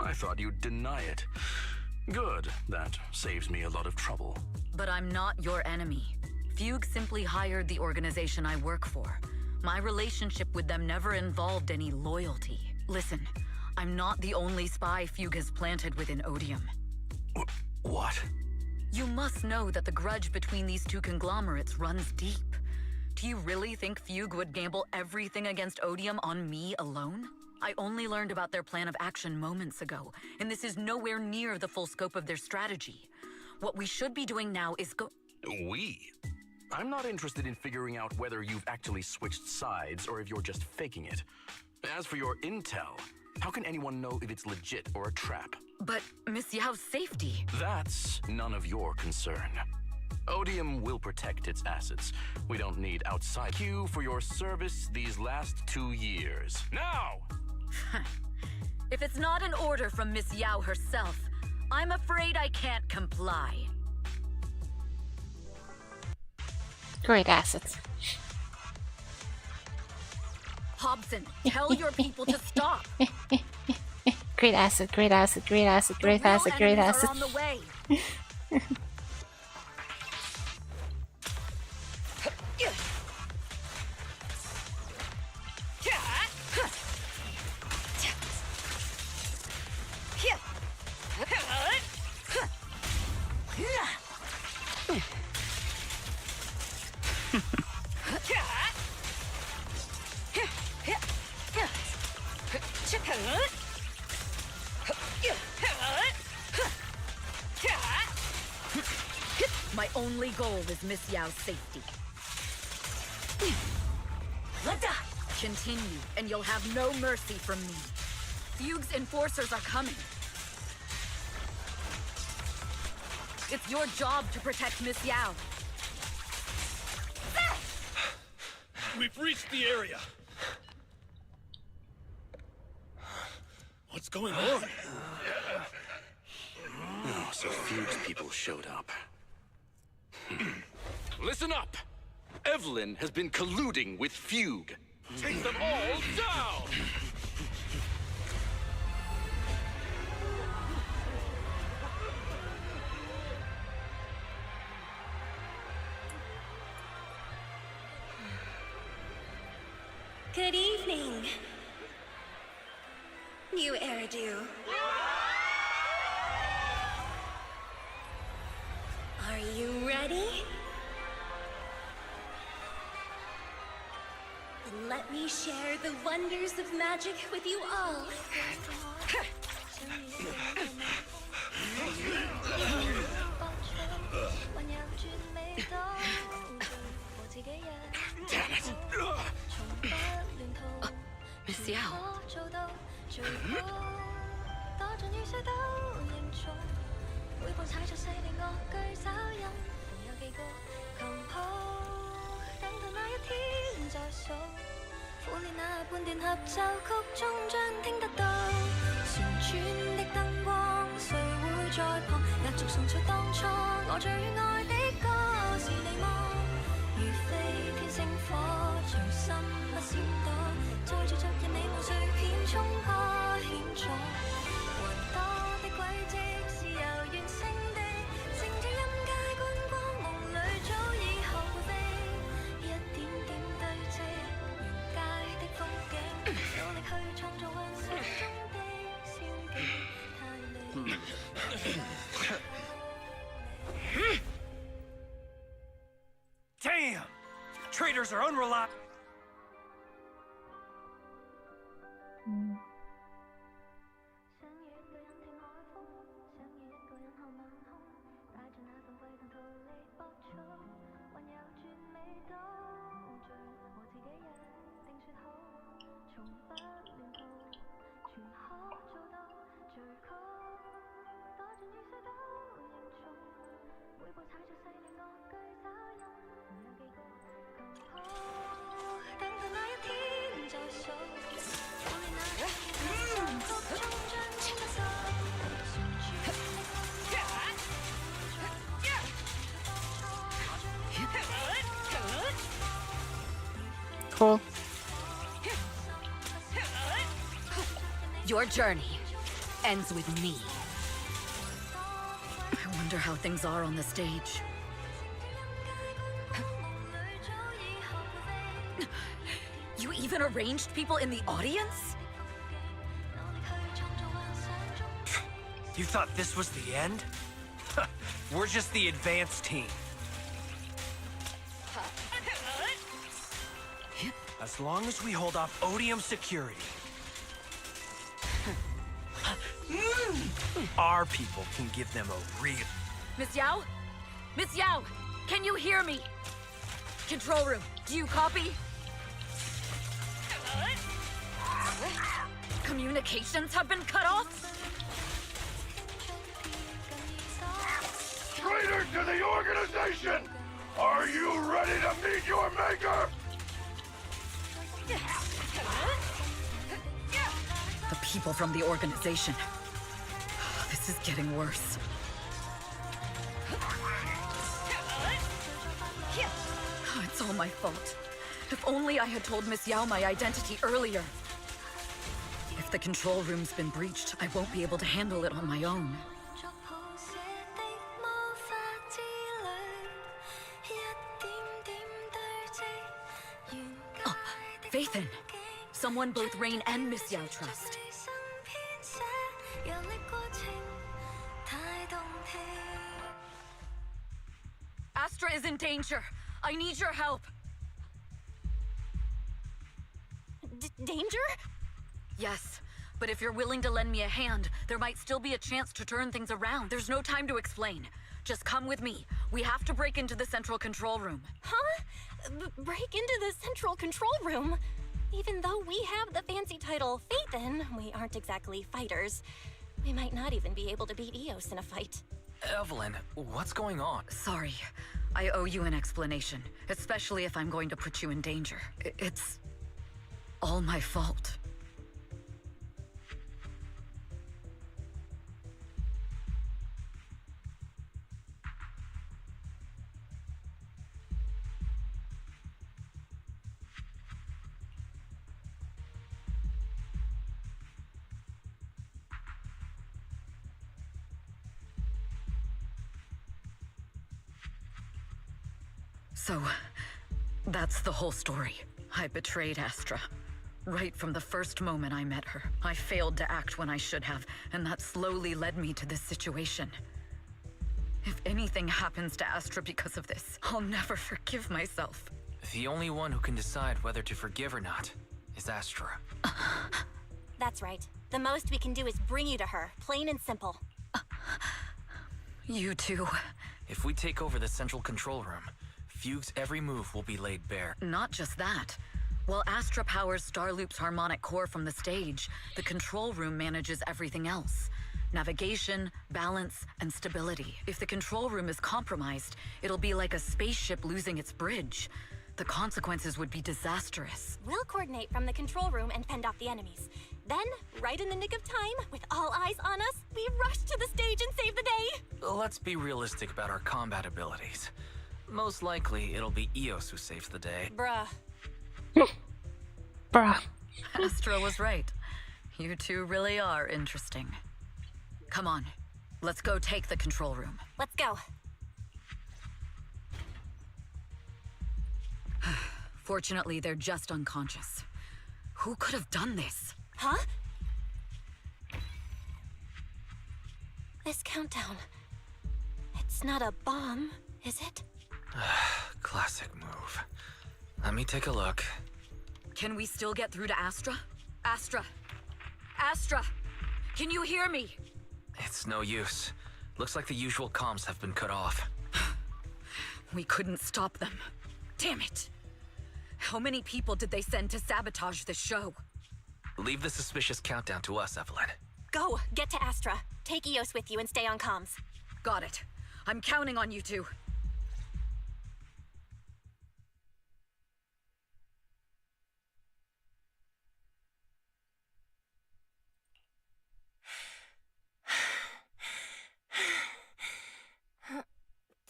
I thought you'd deny it. Good. That saves me a lot of trouble. But I'm not your enemy. Fugue simply hired the organization I work for. My relationship with them never involved any loyalty. Listen, I'm not the only spy Fugue has planted within Odium. What? You must know that the grudge between these two conglomerates runs deep. Do you really think Fugue would gamble everything against Odium on me alone? I only learned about their plan of action moments ago, and this is nowhere near the full scope of their strategy. What we should be doing now is We? I'm not interested in figuring out whether you've actually switched sides or if you're just faking it. As for your intel, how can anyone know if it's legit or a trap? But Miss Yao's safety... That's none of your concern. Odium will protect its assets. We don't need outside you for your service these last 2 years. Now! If it's not an order from Miss Yao herself, I'm afraid I can't comply. Great assets. Hobson, tell your people to stop. Great asset, great asset, great asset, great asset, great enemies asset. are on the way. My only goal is Miss Yao's safety. Continue, and you'll have no mercy from me. Fugue's enforcers are coming. It's your job to protect Miss Yao. We've reached the area. What's going on? Oh, so Fugue's people showed up. Listen up! Evelyn has been colluding with Fugue. Take them all down! Good evening, new Eridu. Are you ready? Then let me share the wonders of magic with you all. Damn it! Miss Yao. Damn! Traitors are unreliable. Cool. Your journey ends with me. I wonder how things are on the stage. You even arranged people in the audience? You thought this was the end? We're just the advanced team. As long as we hold off Odium security, our people can give them a real... Miss Yao? Miss Yao, can you hear me? Control room, do you copy? Communications have been cut off? Traitor to the organization! Are you ready to meet your maker? The people from the organization. This is getting worse. It's all my fault. If only I had told Miss Yao my identity earlier. If the control room's been breached, I won't be able to handle it on my own. Oh, Faithin! Someone both Rain and Miss Yao trust. Astra is in danger. I need your help. Danger? Yes, but if you're willing to lend me a hand, there might still be a chance to turn things around. There's no time to explain. Just come with me. We have to break into the central control room. Huh? Break into the central control room? Even though we have the fancy title Faithin, we aren't exactly fighters. We might not even be able to beat Eos in a fight. Evelyn, what's going on? Sorry. I owe you an explanation, especially if I'm going to put you in danger. It's all my fault. So, that's the whole story. I betrayed Astra. Right from the first moment I met her. I failed to act when I should have, and that slowly led me to this situation. If anything happens to Astra because of this, I'll never forgive myself. The only one who can decide whether to forgive or not is Astra. That's right. The most we can do is bring you to her, plain and simple. You too. If we take over the central control room, Fugue's every move will be laid bare. Not just that. While Astra powers Starloop's harmonic core from the stage, the control room manages everything else. Navigation, balance, and stability. If the control room is compromised, it'll be like a spaceship losing its bridge. The consequences would be disastrous. We'll coordinate from the control room and fend off the enemies. Then, right in the nick of time, with all eyes on us, we rush to the stage and save the day! Let's be realistic about our combat abilities. Most likely, it'll be Eos who saves the day. Bruh. Bruh. Astra was right. You two really are interesting. Come on, let's go take the control room. Let's go. Fortunately, they're just unconscious. Who could have done this? Huh? This countdown. It's not a bomb, is it? Classic move. Let me take a look. Can we still get through to Astra? Astra! Astra! Can you hear me? It's no use. Looks like the usual comms have been cut off. We couldn't stop them. Damn it! How many people did they send to sabotage the show? Leave the suspicious countdown to us, Evelyn. Go! Get to Astra. Take Eos with you and stay on comms. Got it. I'm counting on you two.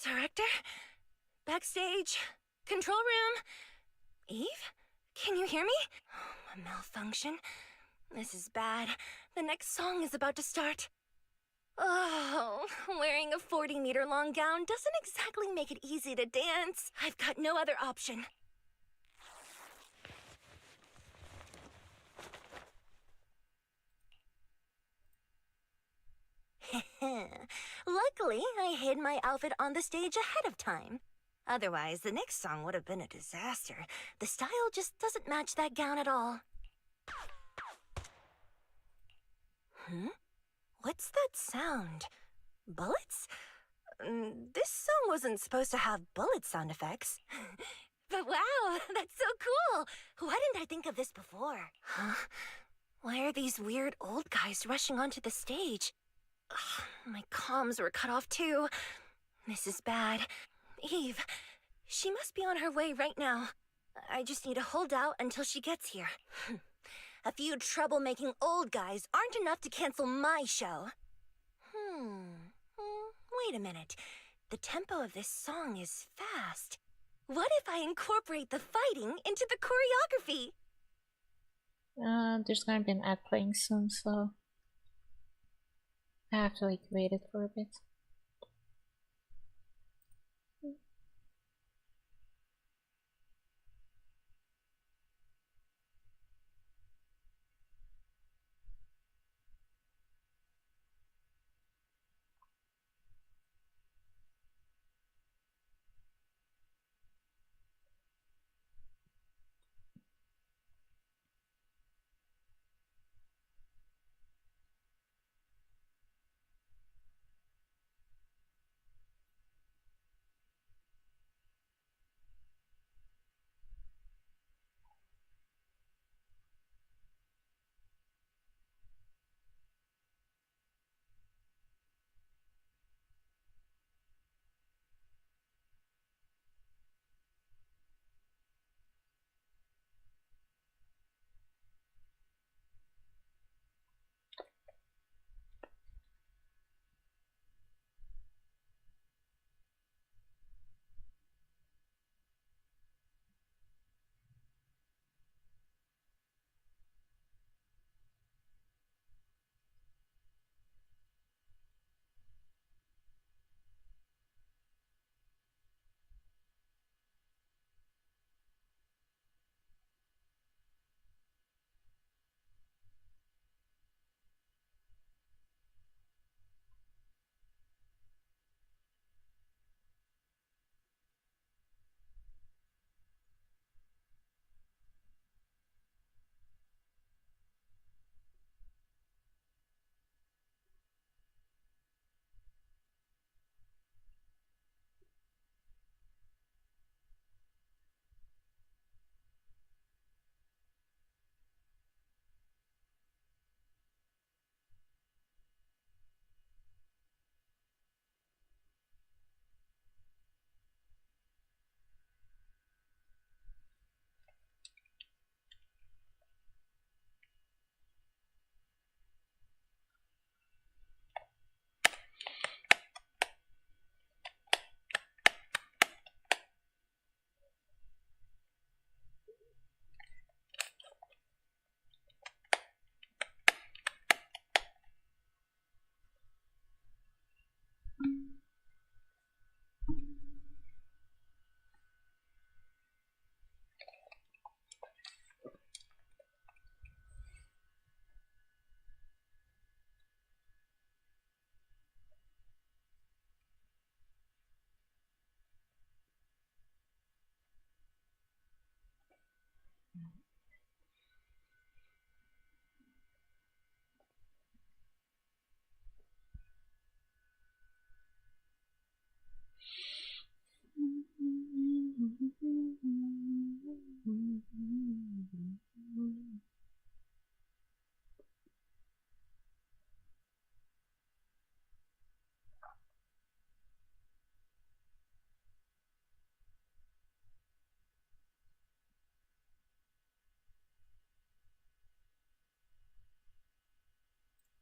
Director? Backstage? Control room? Eve? Can you hear me? A malfunction? This is bad. The next song is about to start. Oh, wearing a 40-meter long gown doesn't exactly make it easy to dance. I've got no other option. Luckily, I hid my outfit on the stage ahead of time. Otherwise, the next song would have been a disaster. The style just doesn't match that gown at all. What's that sound? Bullets? This song wasn't supposed to have bullet sound effects. But wow, that's so cool! Why didn't I think of this before? Huh? Why are these weird old guys rushing onto the stage? Ugh, my comms were cut off too. This is bad. Eve, she must be on her way right now. I just need to hold out until she gets here. A few troublemaking old guys aren't enough to cancel my show. Wait a minute. The tempo of this song is fast. What if I incorporate the fighting into the choreography? There's gonna be an ad playing soon, so I have to like wait it for a bit.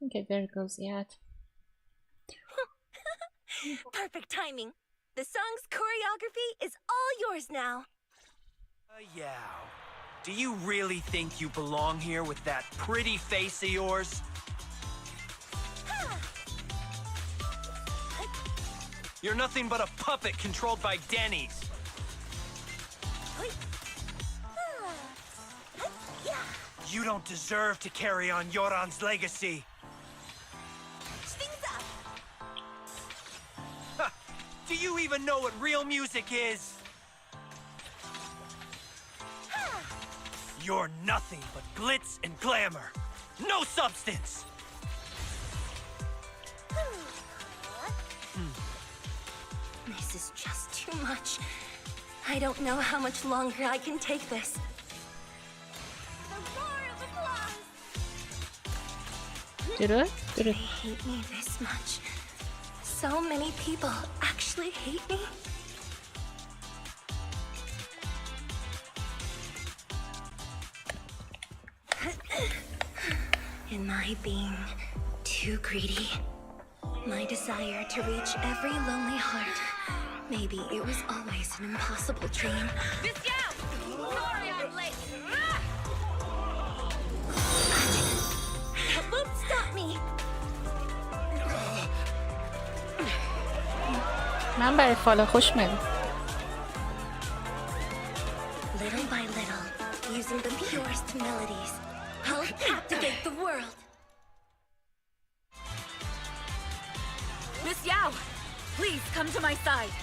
Okay, there goes the ad. Perfect timing. The song's choreography is all yours now. Yeah. Do you really think you belong here with that pretty face of yours? You're nothing but a puppet controlled by Denny's. You don't deserve to carry on Yoran's legacy. Ha! Do you even know what real music is? You're nothing but glitz and glamour. No substance! This is just too much. I don't know how much longer I can take this. The roar of applause! درود They درود. hate me this much. So many people actually hate me. Am I being too greedy? My desire to reach every lonely heart. Maybe it was always an impossible dream. Sorry I'm late. That won't stop me. من برای فالو خوش میاد. Little by little, using the purest melodies, I'll captivate the world. Miss Yao, please come to my side.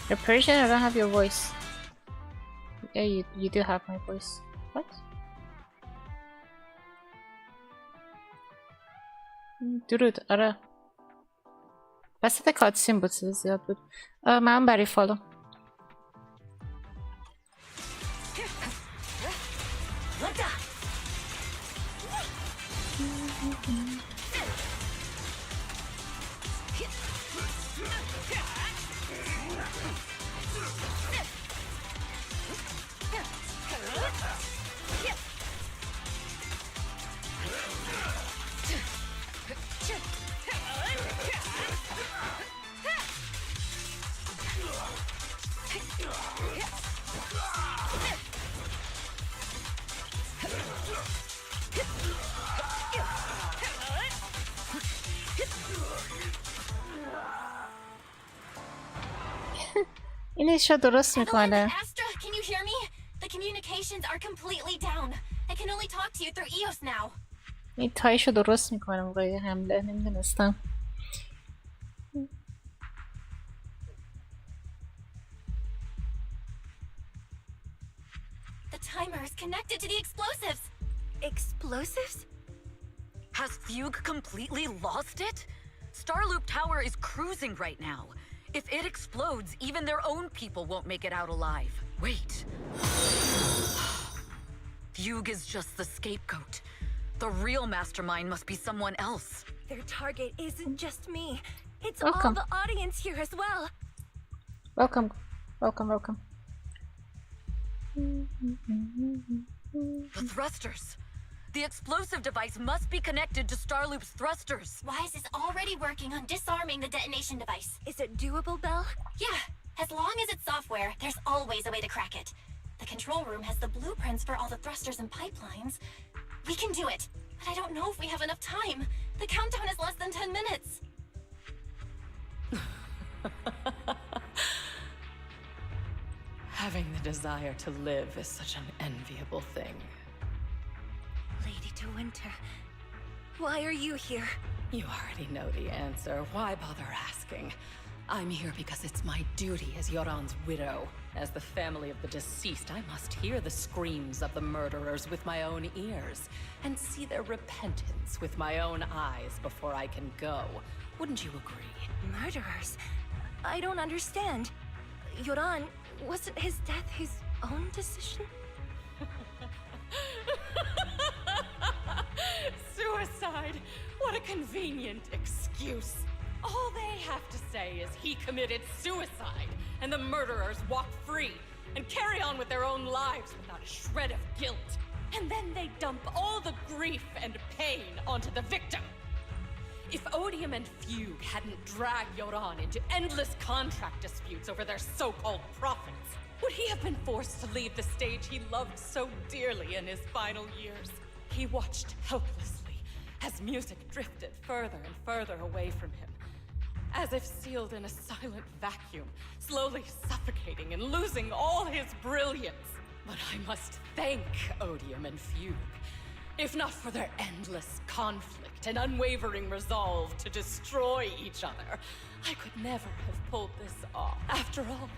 You're Persian, I don't have your voice. Yeah, you do have my voice. What? درود آره. وسط کاتسین بود صدا زیاد بود. من برای فالو. اینش رو درست میکنه. Astra, can you hear me? The communications are completely down. I can only talk to you through EOS now. این تایش رو درست میکنه موقع حمله. نمیدونستم. The timer is connected to the explosives. Explosives? Has Fugue completely lost it? Starloop Tower is cruising right now. If it explodes, even their own people won't make it out alive. Wait. Fugue is just the scapegoat. The real mastermind must be someone else. Their target isn't just me. It's Welcome. all the audience here as well. Welcome. Welcome, welcome. The thrusters. The explosive device must be connected to Starloop's thrusters. Wise is already working on disarming the detonation device. Is it doable, Belle? Yeah, as long as it's software, there's always a way to crack it. The control room has the blueprints for all the thrusters and pipelines. We can do it, but I don't know if we have enough time. The countdown is less than 10 minutes. Having the desire to live is such an enviable thing. Lady de Winter, why are you here? You already know the answer. Why bother asking? I'm here because it's my duty as Yoran's widow. As the family of the deceased, I must hear the screams of the murderers with my own ears and see their repentance with my own eyes before I can go. Wouldn't you agree? Murderers? I don't understand. Yoran, wasn't his death his own decision? Suicide! What a convenient excuse. All they have to say is he committed suicide, and the murderers walk free and carry on with their own lives without a shred of guilt. And then they dump all the grief and pain onto the victim. If Odium and Fugue hadn't dragged Yoran into endless contract disputes over their so-called profits, Would he have been forced to leave the stage he loved so dearly in his final years? He watched helplessly as music drifted further and further away from him, as if sealed in a silent vacuum, slowly suffocating and losing all his brilliance. But I must thank Odium and Fugue. If not for their endless conflict and unwavering resolve to destroy each other, I could never have pulled this off. After all,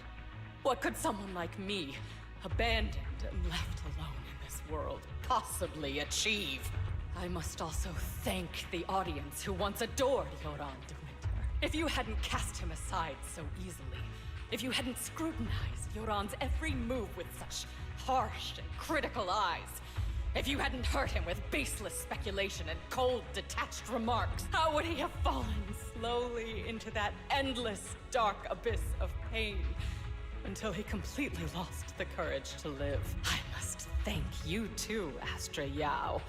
what could someone like me, abandoned and left alone in this world, possibly achieve? I must also thank the audience who once adored Yoran de Winter. If you hadn't cast him aside so easily, if you hadn't scrutinized Yoran's every move with such harsh and critical eyes, if you hadn't hurt him with baseless speculation and cold, detached remarks, how would he have fallen slowly into that endless, dark abyss of pain until he completely lost the courage to live? I must thank you too, Astra Yao.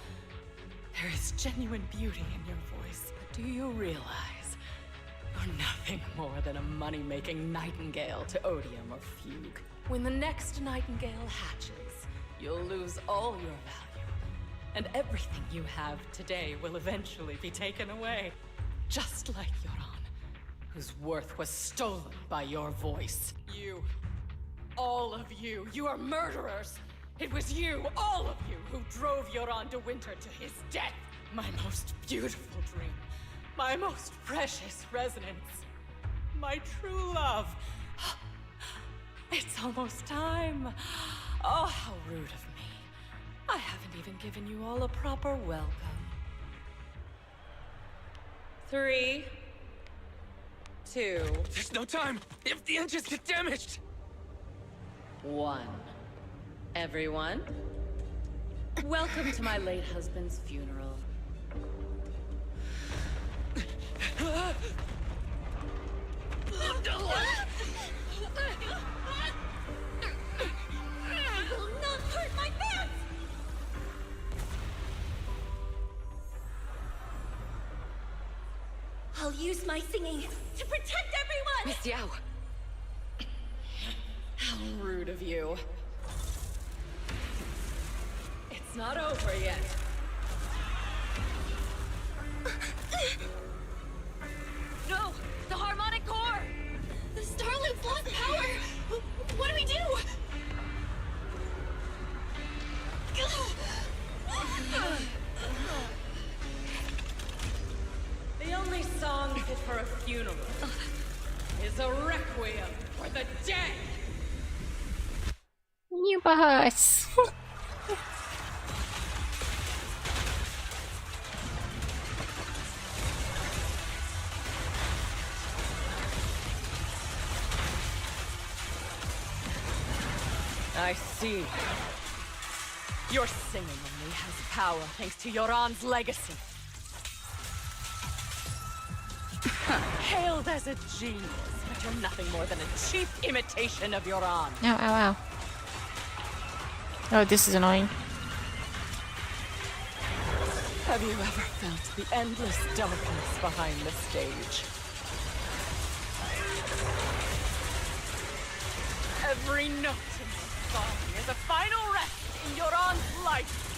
There is genuine beauty in your voice, but do you realize you're nothing more than a money-making nightingale to Odium or Fugue? When the next nightingale hatches, you'll lose all your value. And everything you have today will eventually be taken away. Just like Yoran, whose worth was stolen by your voice. You, all of you, you are murderers! It was you, all of you, who drove Yoran de Winter to his death! My most beautiful dream, my most precious resonance, my true love. It's almost time. Oh, how rude of me. I haven't even given you all a proper welcome. 3, 2, There's no time! If the engines get damaged! 1. Everyone, welcome to my late husband's funeral. I will not hurt my fans! I'll use my singing to protect everyone! Miss Yao! How rude of you. It's not over yet. No! The harmonic core! The Starloop's lost power! What do we do? The only song fit for a funeral is a requiem for the dead! Nie bahas. I see. Your singing only has power thanks to Yoran's legacy. Hailed as a genius, but you're nothing more than a cheap imitation of Yoran. Ow, ow, ow. Oh, this is annoying. Have you ever felt the endless darkness behind the stage? Every note in this song is a final rest in Yoran's life.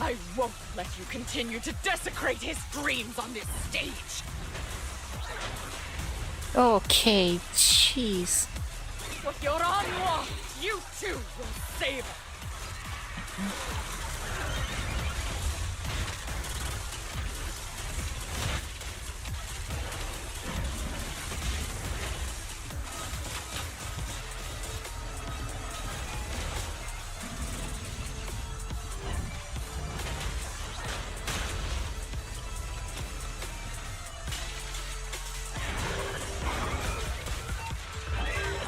I won't let you continue to desecrate his dreams on this stage. Okay, jeez. What Yoran lost, you too will save it.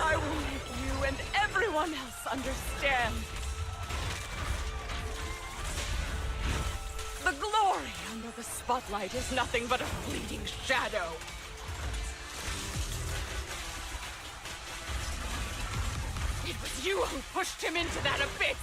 I will make you and everyone else understand. The glory under the spotlight is nothing but a fleeting shadow. It was you who pushed him into that abyss.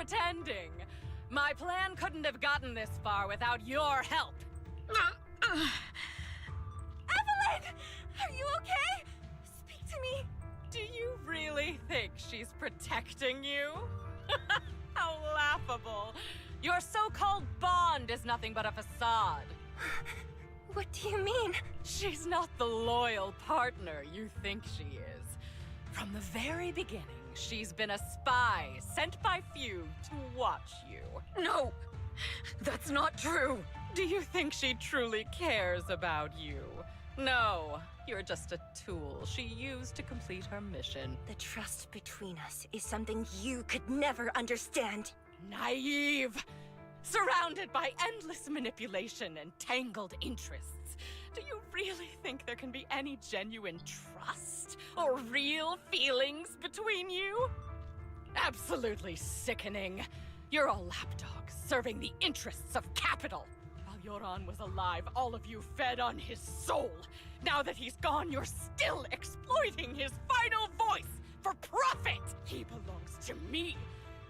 pretending. My plan couldn't have gotten this far without your help. Evelyn! Are you okay? Speak to me. Do you really think she's protecting you? How laughable. Your so-called bond is nothing but a facade. What do you mean? She's not the loyal partner you think she is. From the very beginning, she's been a spy sent by Fugue to watch you. No! That's not true! Do you think she truly cares about you? No, you're just a tool she used to complete her mission. The trust between us is something you could never understand. Naive! Surrounded by endless manipulation and tangled interests. Do you really think there can be any genuine trust or real feelings between you? Absolutely sickening. You're all lapdogs serving the interests of capital. While Yoran was alive, all of you fed on his soul. Now that he's gone, you're still exploiting his final voice for profit. He belongs to me.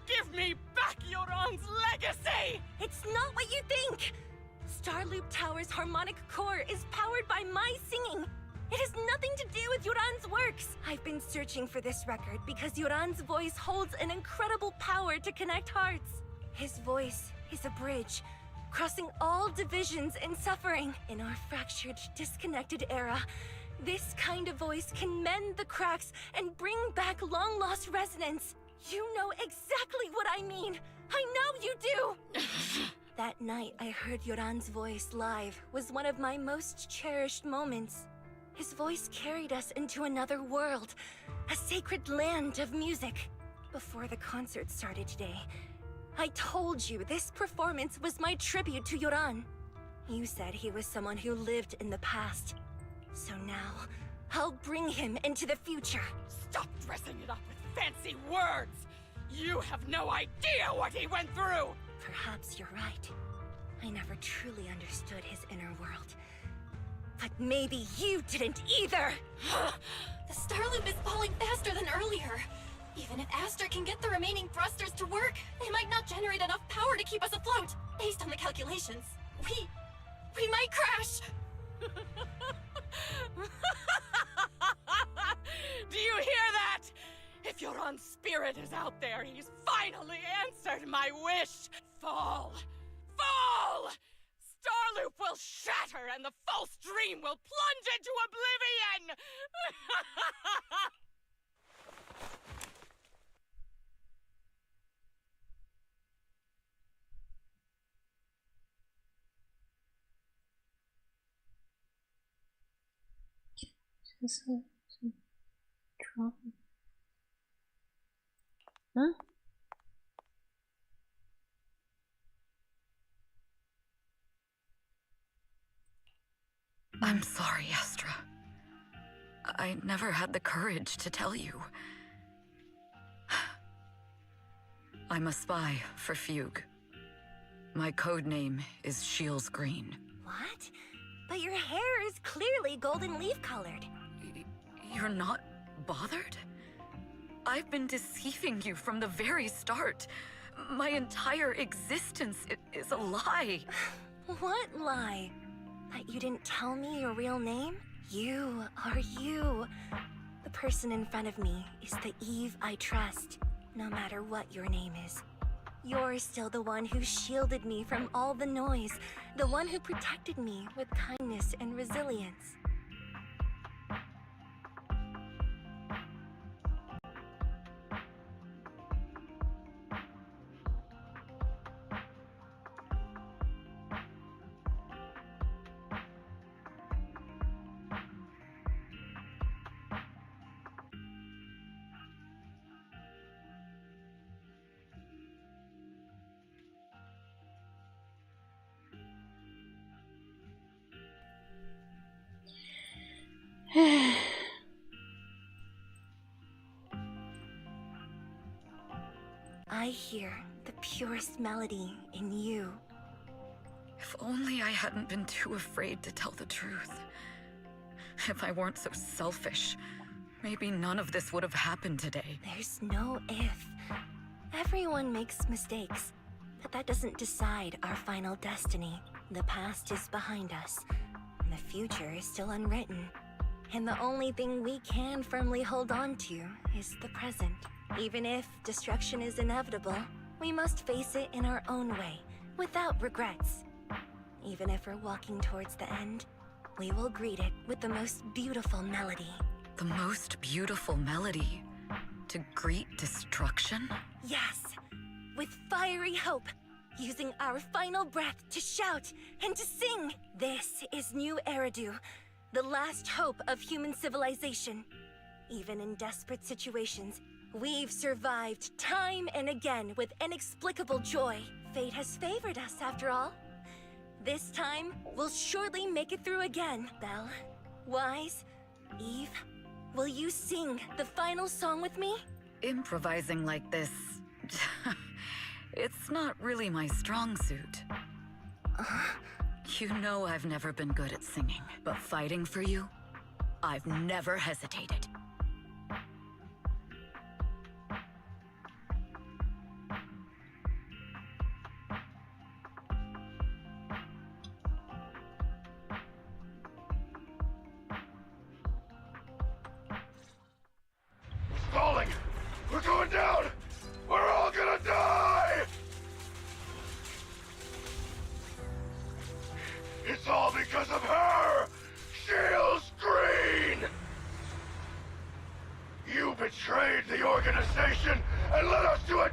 Give me back Yoran's legacy! It's not what you think! Starloop Tower's harmonic core is powered by my singing. It has nothing to do with Yoran's works. I've been searching for this record because Yoran's voice holds an incredible power to connect hearts. His voice is a bridge, crossing all divisions and suffering. In our fractured, disconnected era, this kind of voice can mend the cracks and bring back long-lost resonance. You know exactly what I mean. I know you do! That night I heard Yoran's voice live was one of my most cherished moments. His voice carried us into another world, a sacred land of music. Before the concert started today, I told you this performance was my tribute to Yoran. You said he was someone who lived in the past. So now, I'll bring him into the future. Stop dressing it up with fancy words! You have no idea what he went through! Perhaps you're right. I never truly understood his inner world. But maybe you didn't either! The Starloop is falling faster than earlier. Even if Aster can get the remaining thrusters to work, they might not generate enough power to keep us afloat. Based on the calculations, we might crash! Do you hear that? If Yoran's spirit is out there, he's finally answered my wish! Fall! Fall! Starloop will shatter and the false dream will plunge into oblivion! Just some trouble. Huh? I'm sorry, Astra. I never had the courage to tell you. I'm a spy for Fugue. My code name is Shields Green. What? But your hair is clearly golden leaf colored. You're not bothered? I've been deceiving you from the very start. My entire existence is a lie. What lie? That you didn't tell me your real name? You are you. The person in front of me is the Eve I trust, no matter what your name is. You're still the one who shielded me from all the noise, the one who protected me with kindness and resilience. I hear the purest melody in you. If only I hadn't been too afraid to tell the truth. If I weren't so selfish, maybe none of this would have happened today. There's no if. Everyone makes mistakes, but that doesn't decide our final destiny. The past is behind us, and the future is still unwritten. And the only thing we can firmly hold on to is the present. Even if destruction is inevitable, we must face it in our own way, without regrets. Even if we're walking towards the end, we will greet it with the most beautiful melody. The most beautiful melody? To greet destruction? Yes, with fiery hope, using our final breath to shout and to sing. This is New Eridu, the last hope of human civilization. Even in desperate situations, we've survived time and again with inexplicable joy. Fate has favored us after all. This time, we'll surely make it through again. Belle, Wise, Eve, will you sing the final song with me? Improvising like this... it's not really my strong suit. You know I've never been good at singing, but fighting for you, I've never hesitated. Falling! We're going down! We're all gonna die! It's all because of her! Shields Green! You betrayed the organization and led us to it!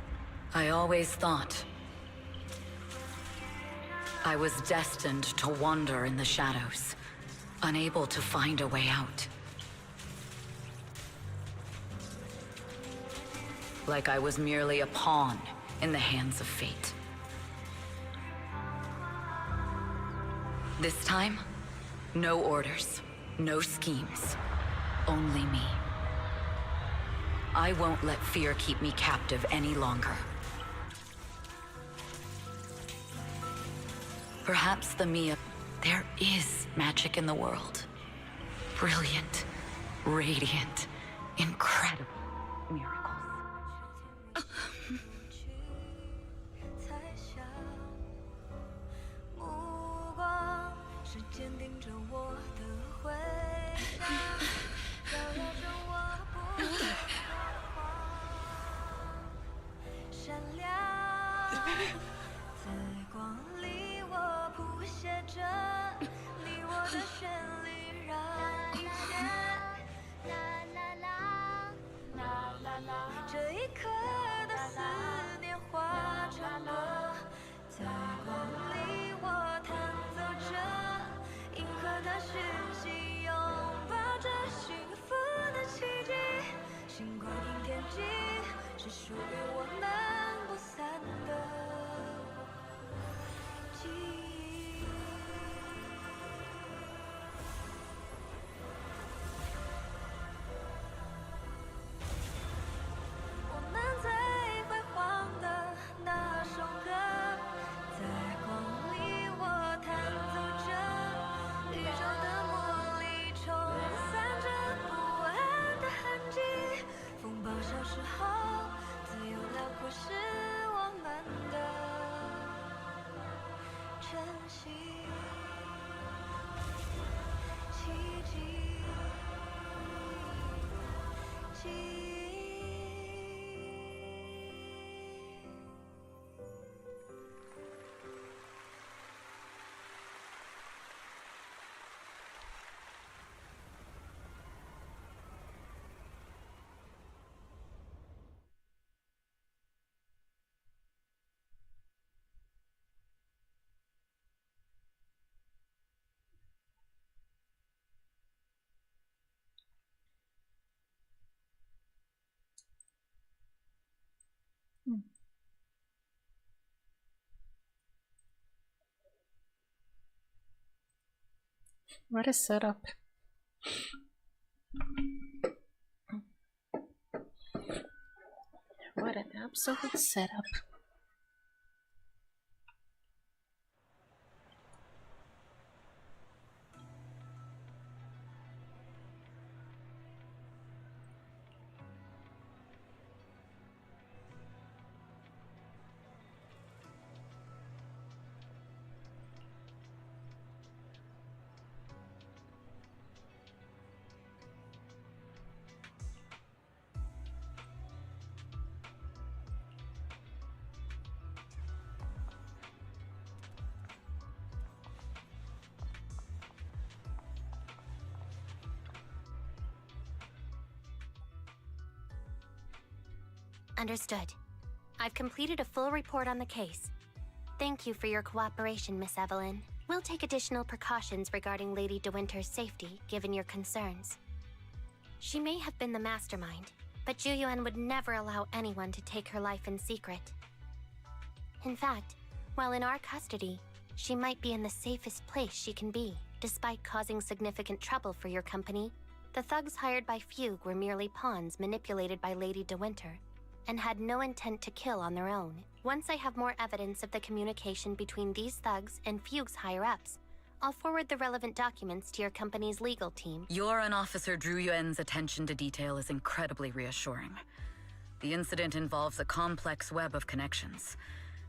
I always thought I was destined to wander in the shadows, unable to find a way out. Like I was merely a pawn in the hands of fate. This time, no orders, no schemes, only me. I won't let fear keep me captive any longer. Perhaps the Mia... There is magic in the world. Brilliant, radiant, incredible miracles. What a setup. What an absolute setup. Understood. I've completed a full report on the case. Thank you for your cooperation, Miss Evelyn. We'll take additional precautions regarding Lady De Winter's safety, given your concerns. She may have been the mastermind, but Juyuan would never allow anyone to take her life in secret. In fact, while in our custody, she might be in the safest place she can be. Despite causing significant trouble for your company, the thugs hired by Fugue were merely pawns manipulated by Lady De Winter, and had no intent to kill on their own. Once I have more evidence of the communication between these thugs and Fugue's higher-ups, I'll forward the relevant documents to your company's legal team. Your and Officer Drew Yuen's attention to detail is incredibly reassuring. The incident involves a complex web of connections,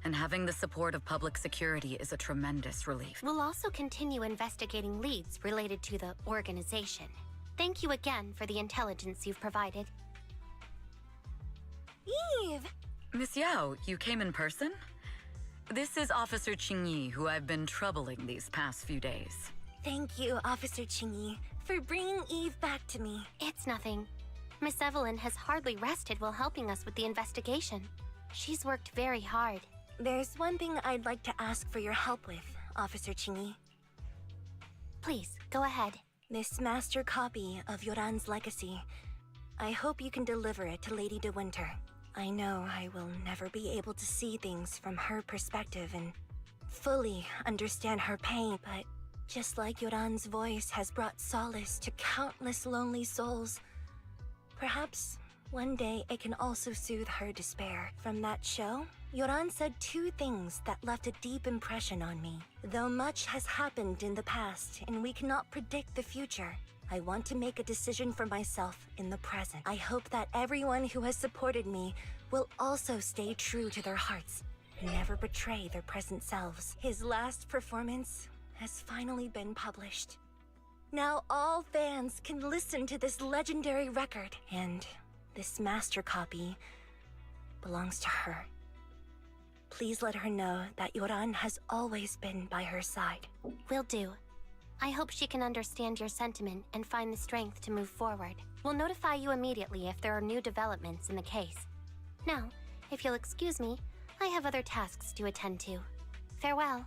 and having the support of public security is a tremendous relief. We'll also continue investigating leads related to the organization. Thank you again for the intelligence you've provided. Eve! Miss Yao, you came in person? This is Officer Qingyi, who I've been troubling these past few days. Thank you, Officer Qingyi, for bringing Eve back to me. It's nothing. Miss Evelyn has hardly rested while helping us with the investigation. She's worked very hard. There's one thing I'd like to ask for your help with, Officer Qingyi. Please, go ahead. This master copy of Yoran's legacy. I hope you can deliver it to Lady De Winter. I know I will never be able to see things from her perspective and fully understand her pain, but just like Yoran's voice has brought solace to countless lonely souls, perhaps one day it can also soothe her despair. From that show, Yoran said two things that left a deep impression on me. Though much has happened in the past and we cannot predict the future, I want to make a decision for myself in the present. I hope that everyone who has supported me will also stay true to their hearts and never betray their present selves. His last performance has finally been published. Now all fans can listen to this legendary record, and this master copy belongs to her. Please let her know that Yoran has always been by her side. Will do. I hope she can understand your sentiment and find the strength to move forward. We'll notify you immediately if there are new developments in the case. Now, if you'll excuse me, I have other tasks to attend to. Farewell.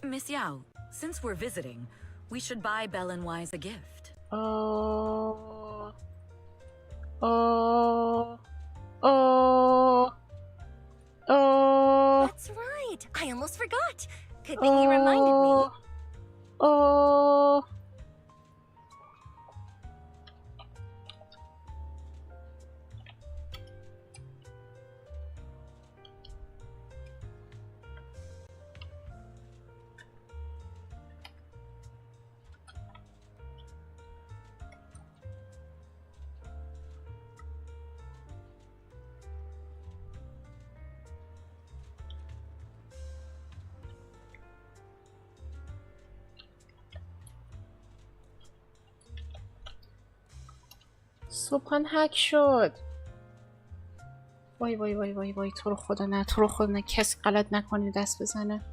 Miss Yao, since we're visiting, we should buy Belle and Wise a gift. Oh. Oh. Oh. Oh. That's right! right. I almost forgot. Good thing you reminded me. اوه صبحان هک شد. وای وای وای وای وای، تو رو خدا نه، تو رو خدا نه، کسی غلط نکنه دست بزنه.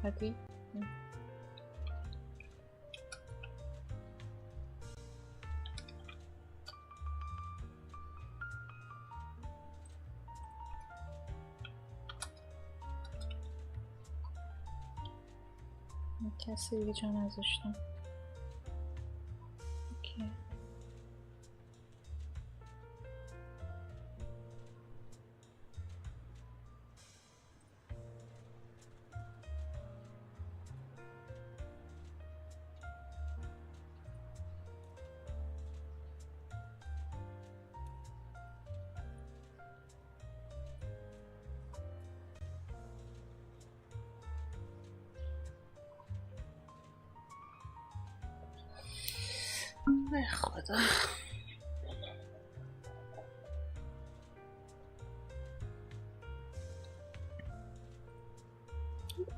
هدی کسی دیگه جا نذاشتم. اوکی. ای خدا.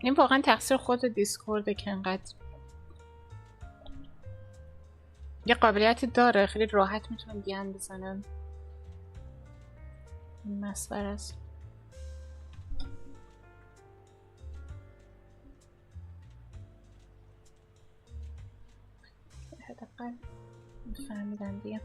این واقعا تقصیر خود دیسکورده که انقدر یه قابلیتی داره، خیلی راحت میتونن گند بزنن. این مسخره است. حداقل فهمیدن دیگه.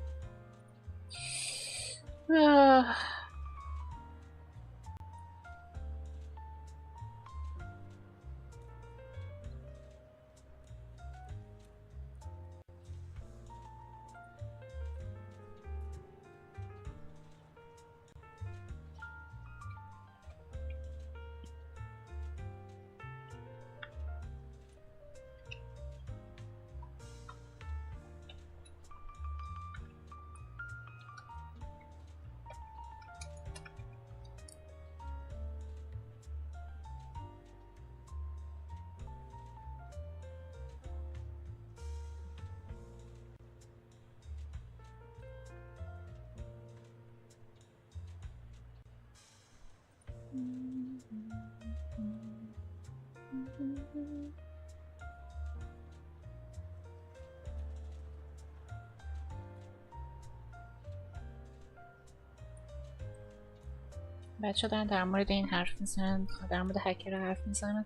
بچه دارن در مورد این حرف میزنن، در مورد هکر حرف میزنن.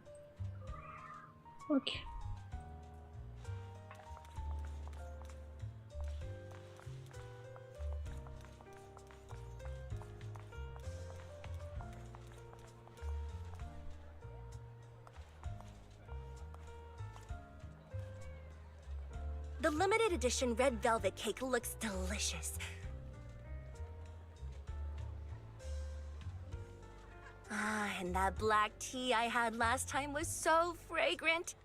اوکی. The limited edition red velvet cake looks delicious. Ah, and that black tea I had last time was so fragrant.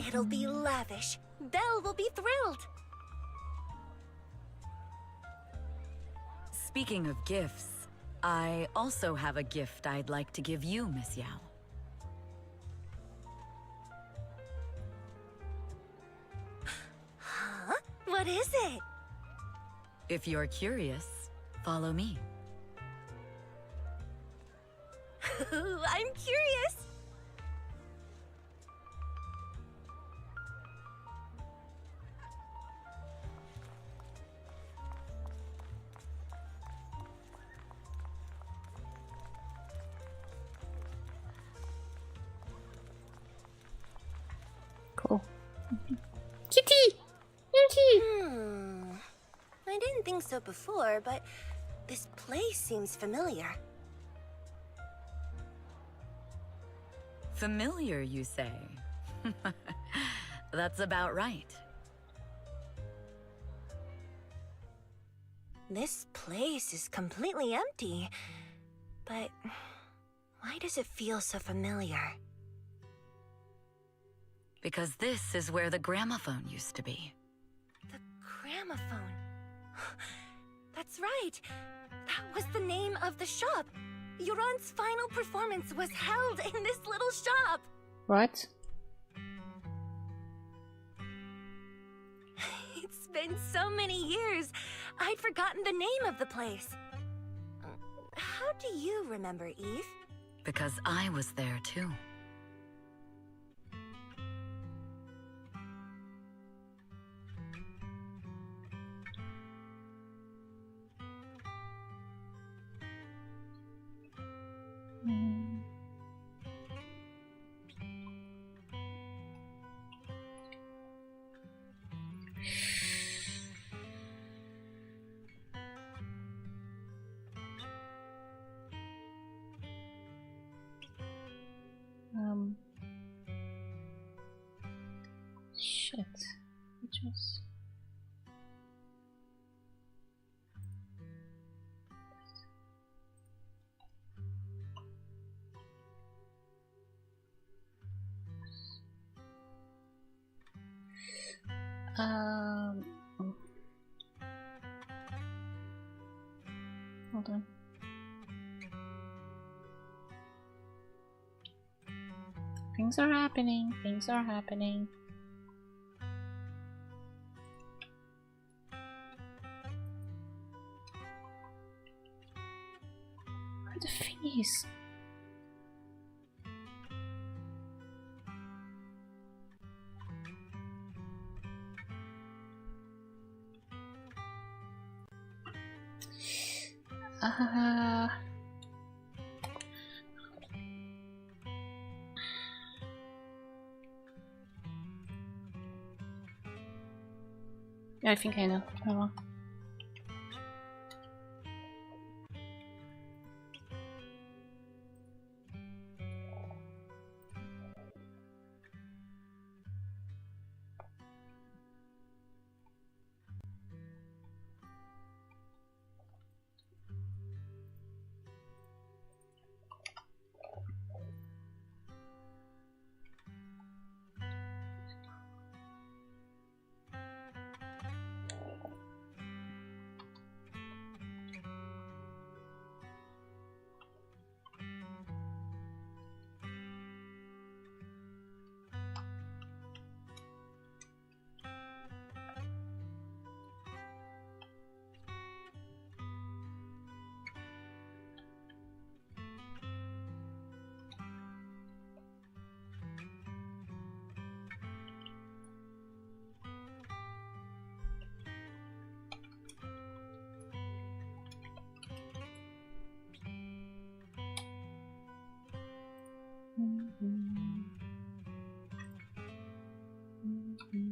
It'll be lavish. Belle will be thrilled. Speaking of gifts, I also have a gift I'd like to give you, Miss Yao. Huh? What is it? If you're curious, follow me. I'm curious. Cool. Kitty! Kitty! I didn't think so before, but this place seems familiar. Familiar, you say? That's about right. This place is completely empty. But why does it feel so familiar? Because this is where the gramophone used to be. The gramophone. That's right. That was the name of the shop. Yoran's final performance was held in this little shop. What? It's been so many years. I'd forgotten the name of the place. How do you remember, Eve? Because I was there too. Shit. Which was... Hold on. Things are happening. Things are happening. Where are the thingies? Yeah, I think I know. Hold on. Okay.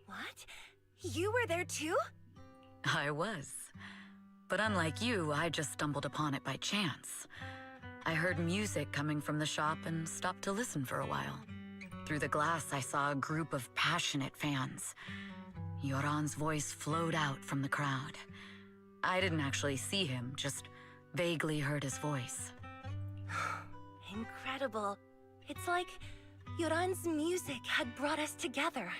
What? You were there too? I was. But unlike you, I just stumbled upon it by chance. I heard music coming from the shop and stopped to listen for a while. Through the glass, I saw a group of passionate fans. Yoran's voice flowed out from the crowd. I didn't actually see him, just vaguely heard his voice. Incredible. It's like Yoran's music had brought us together.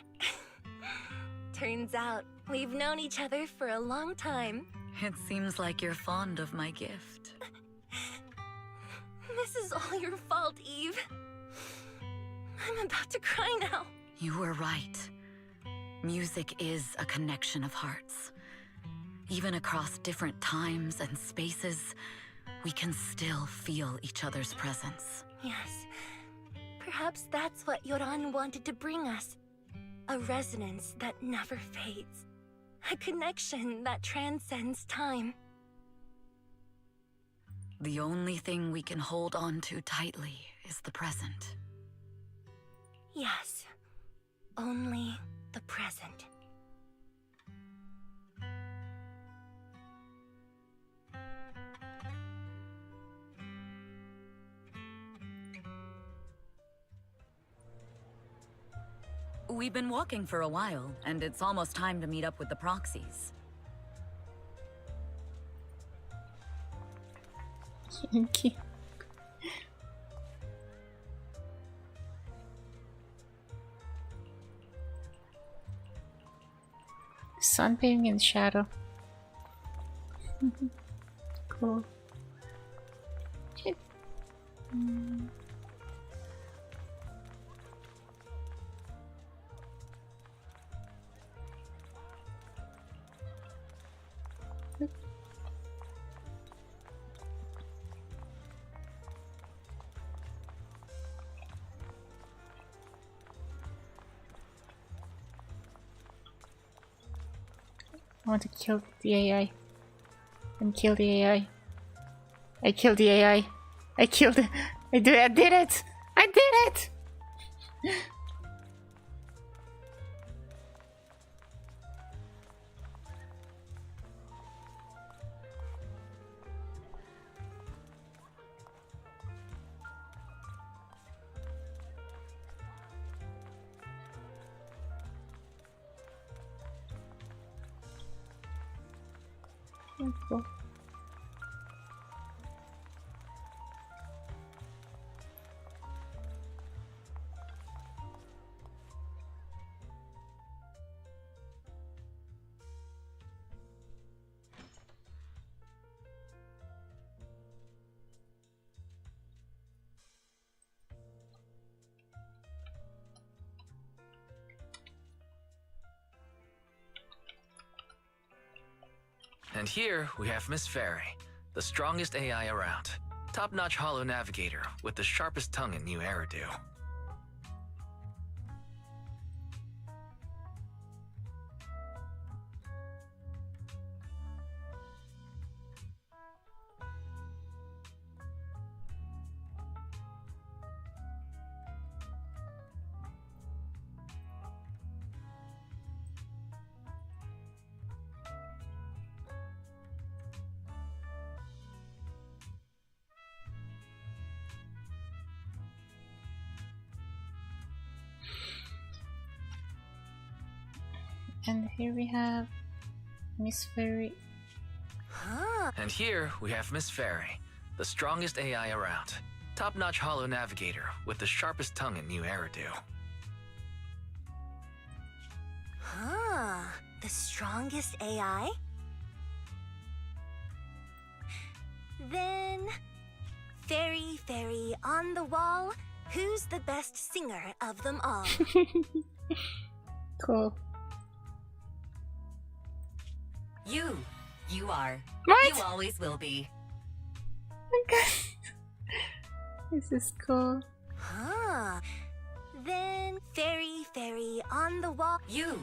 Turns out, we've known each other for a long time. It seems like you're fond of my gift. This is all your fault, Eve. I'm about to cry now. You were right. Music is a connection of hearts. Even across different times and spaces, we can still feel each other's presence. Yes. Perhaps that's what Yoran wanted to bring us. A resonance that never fades. A connection that transcends time. The only thing we can hold on to tightly is the present. Yes. Only the present. We've been walking for a while, and it's almost time to meet up with the proxies. Thank you. Sun being in shadow. Cool. Okay. I want to kill the AI. And kill the AI. I killed the AI. I killed it. I did it! I did it! Cool. And here we have Miss Fairy, the strongest AI around. Top-notch holo navigator with the sharpest tongue in New Eridu. And here we have Miss Fairy. Huh? And here we have Miss Fairy, the strongest AI around. Top-notch holo navigator with the sharpest tongue in New Eridu. Huh. The strongest AI? Then... Fairy, fairy on the wall, who's the best singer of them all? Cool. You are. What? You always will be. This is cool. Huh. Then, fairy on the wall. You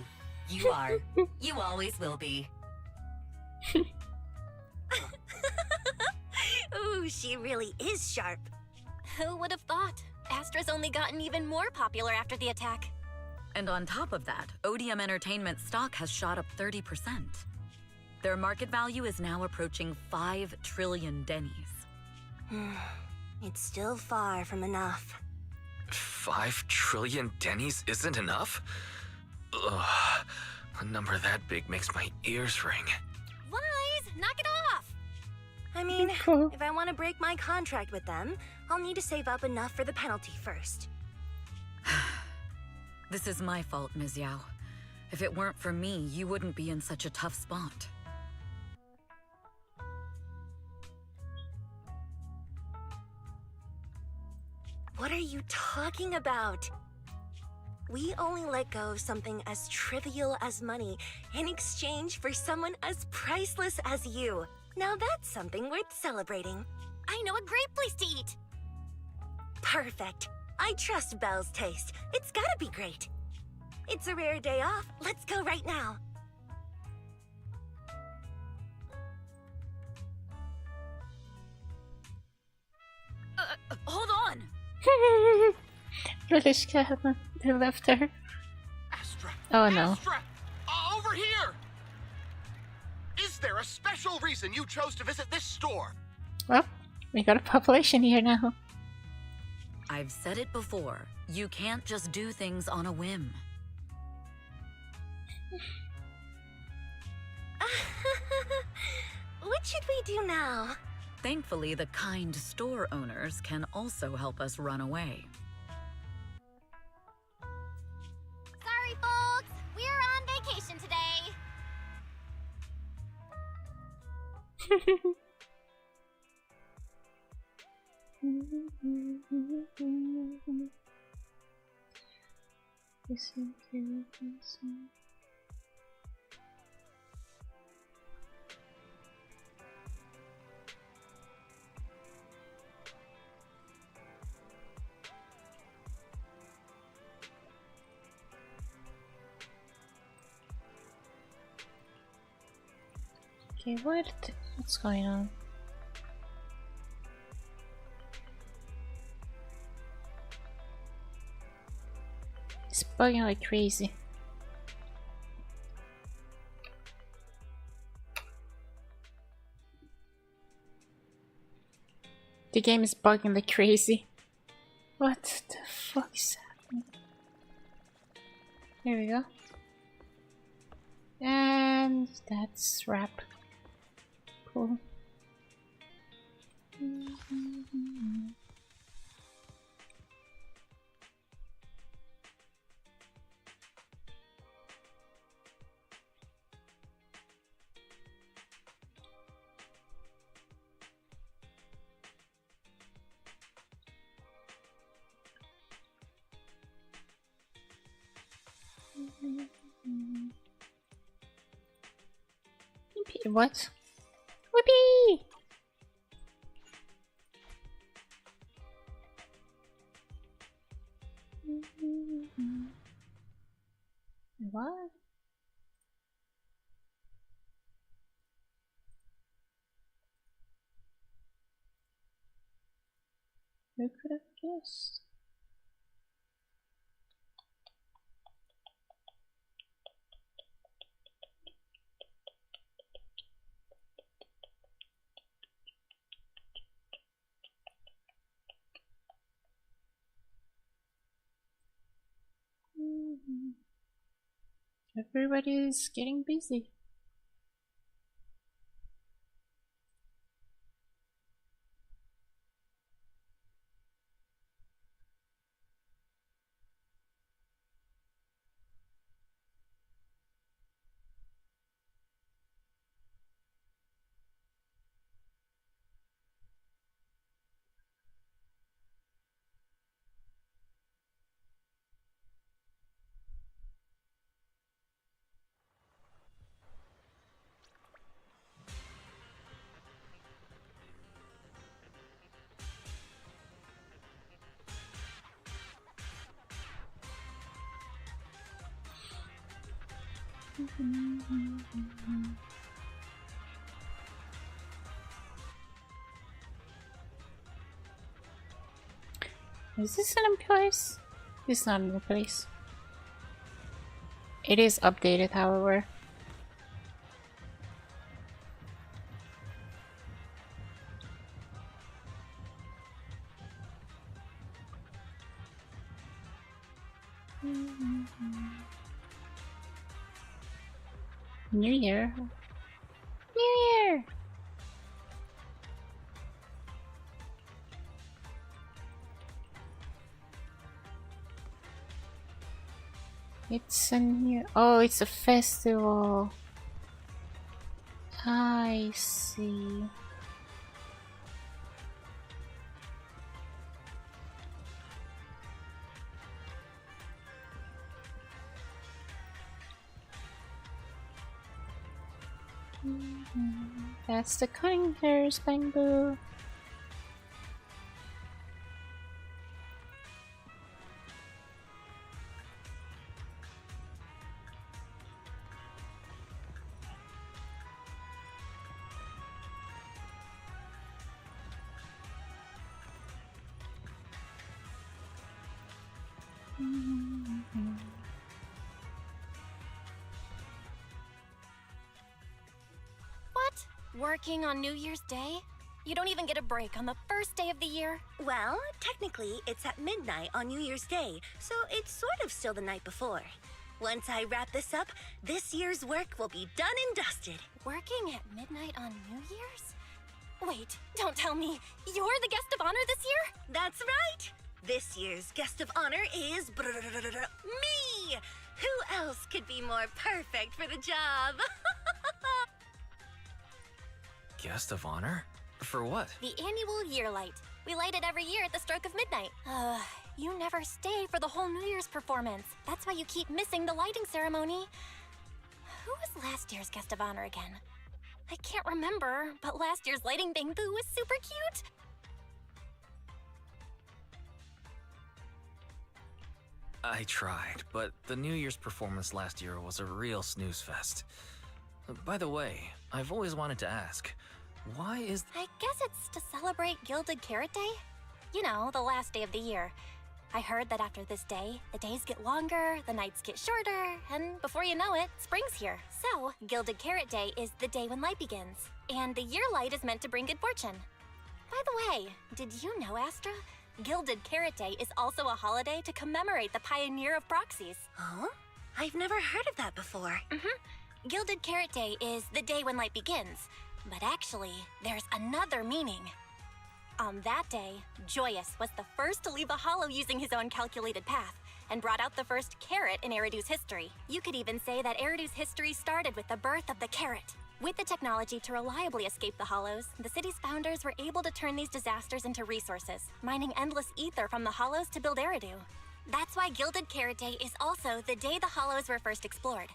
are. You always will be. Ooh, she really is sharp. Who would have thought? Astra's only gotten even more popular after the attack. And on top of that, Odium Entertainment stock has shot up 30%. Their market value is now approaching 5 trillion dennies. It's still far from enough. 5 trillion dennies isn't enough? Ugh. A number that big makes my ears ring. Wise, knock it off! I mean, Cool. if I want to break my contract with them, I'll need to save up enough for the penalty first. This is my fault, Ms. Yao. If it weren't for me, you wouldn't be in such a tough spot. What are you talking about? We only let go of something as trivial as money in exchange for someone as priceless as you. Now that's something worth celebrating. I know a great place to eat! Perfect. I trust Belle's taste. It's gotta be great. It's a rare day off. Let's go right now. Hold on! British Catherine. They left her. Astra! Oh no. Astra! Over here! Is there a special reason you chose to visit this store? Well, we got a population here now. I've said it before, you can't just do things on a whim. What should we do now? Thankfully, the kind store owners can also help us run away. Sorry, folks! We're on vacation today! Okay, what's going on? It's bugging like crazy. The game is bugging like crazy. What the fuck is happening? Here we go. And that's wrap. Cool. What? Whoopee! What? Who could have guessed? Everybody's getting busy. Is this a new place? This is not a new place. It is updated, however. New Year. New Year! It's a new... Oh, it's a festival. I see. That's the cunning hairs, Bamboo. What? Working on New Year's Day? You don't even get a break on the first day of the year? Well, technically, it's at midnight on New Year's Day, so it's sort of still the night before. Once I wrap this up, this year's work will be done and dusted. Working at midnight on New Year's? Wait, don't tell me. You're the guest of honor this year? That's right! This year's guest of honor is me! Who else could be more perfect for the job? Guest of honor? For what? The annual year light. We light it every year at the stroke of midnight. You never stay for the whole New Year's performance. That's why you keep missing the lighting ceremony. Who was last year's guest of honor again? I can't remember, but last year's lighting Bamboo was super cute. I tried, but the New Year's performance last year was a real snooze fest. By the way, I've always wanted to ask, why is... I guess it's to celebrate Gilded Carrot Day? You know, the last day of the year. I heard that after this day, the days get longer, the nights get shorter, and before you know it, spring's here. So, Gilded Carrot Day is the day when light begins, and the year light is meant to bring good fortune. By the way, did you know, Astra? Gilded Carrot Day is also a holiday to commemorate the pioneer of proxies. Huh? I've never heard of that before. Gilded Carrot Day is the day when light begins, but actually, there's another meaning. On that day, Joyous was the first to leave a hollow using his own calculated path, and brought out the first carrot in Eridu's history. You could even say that Eridu's history started with the birth of the carrot. With the technology to reliably escape the hollows, the city's founders were able to turn these disasters into resources, mining endless ether from the hollows to build Eridu. That's why Gilded Carrot Day is also the day the hollows were first explored.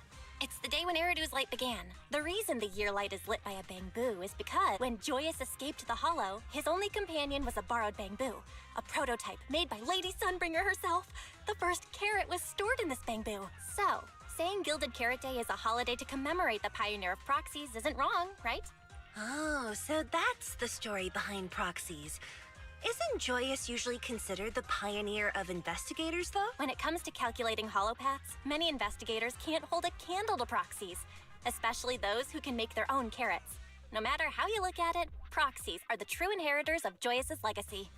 It's the day when Eridu's light began. The reason the year light is lit by a bamboo is because when Joyous escaped the hollow, his only companion was a borrowed bamboo, a prototype made by Lady Sunbringer herself. The first carrot was stored in this bamboo. So, saying Gilded Carrot Day is a holiday to commemorate the pioneer of proxies isn't wrong, right? Oh, so that's the story behind proxies. Isn't Joyous usually considered the pioneer of investigators, though? When it comes to calculating holopaths, many investigators can't hold a candle to proxies, especially those who can make their own carrots. No matter how you look at it, proxies are the true inheritors of Joyous's legacy.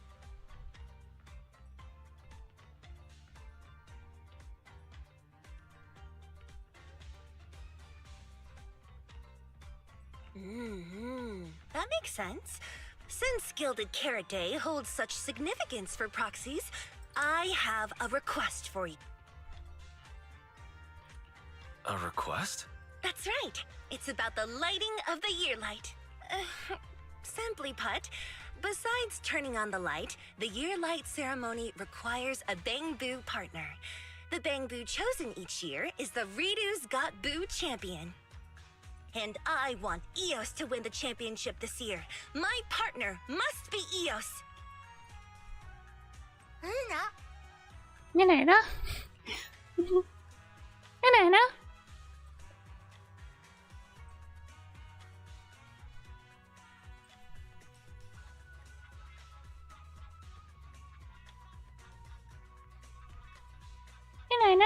That makes sense. Since Gilded Carrot Day holds such significance for proxies, I have a request for you. A request? That's right. It's about the lighting of the year light. Simply put, besides turning on the light, the year light ceremony requires a bamboo partner. The bamboo chosen each year is the Redo's Got Boo champion. And I want Eos to win the championship this year. My partner must be Eos. Nena. Nena. China?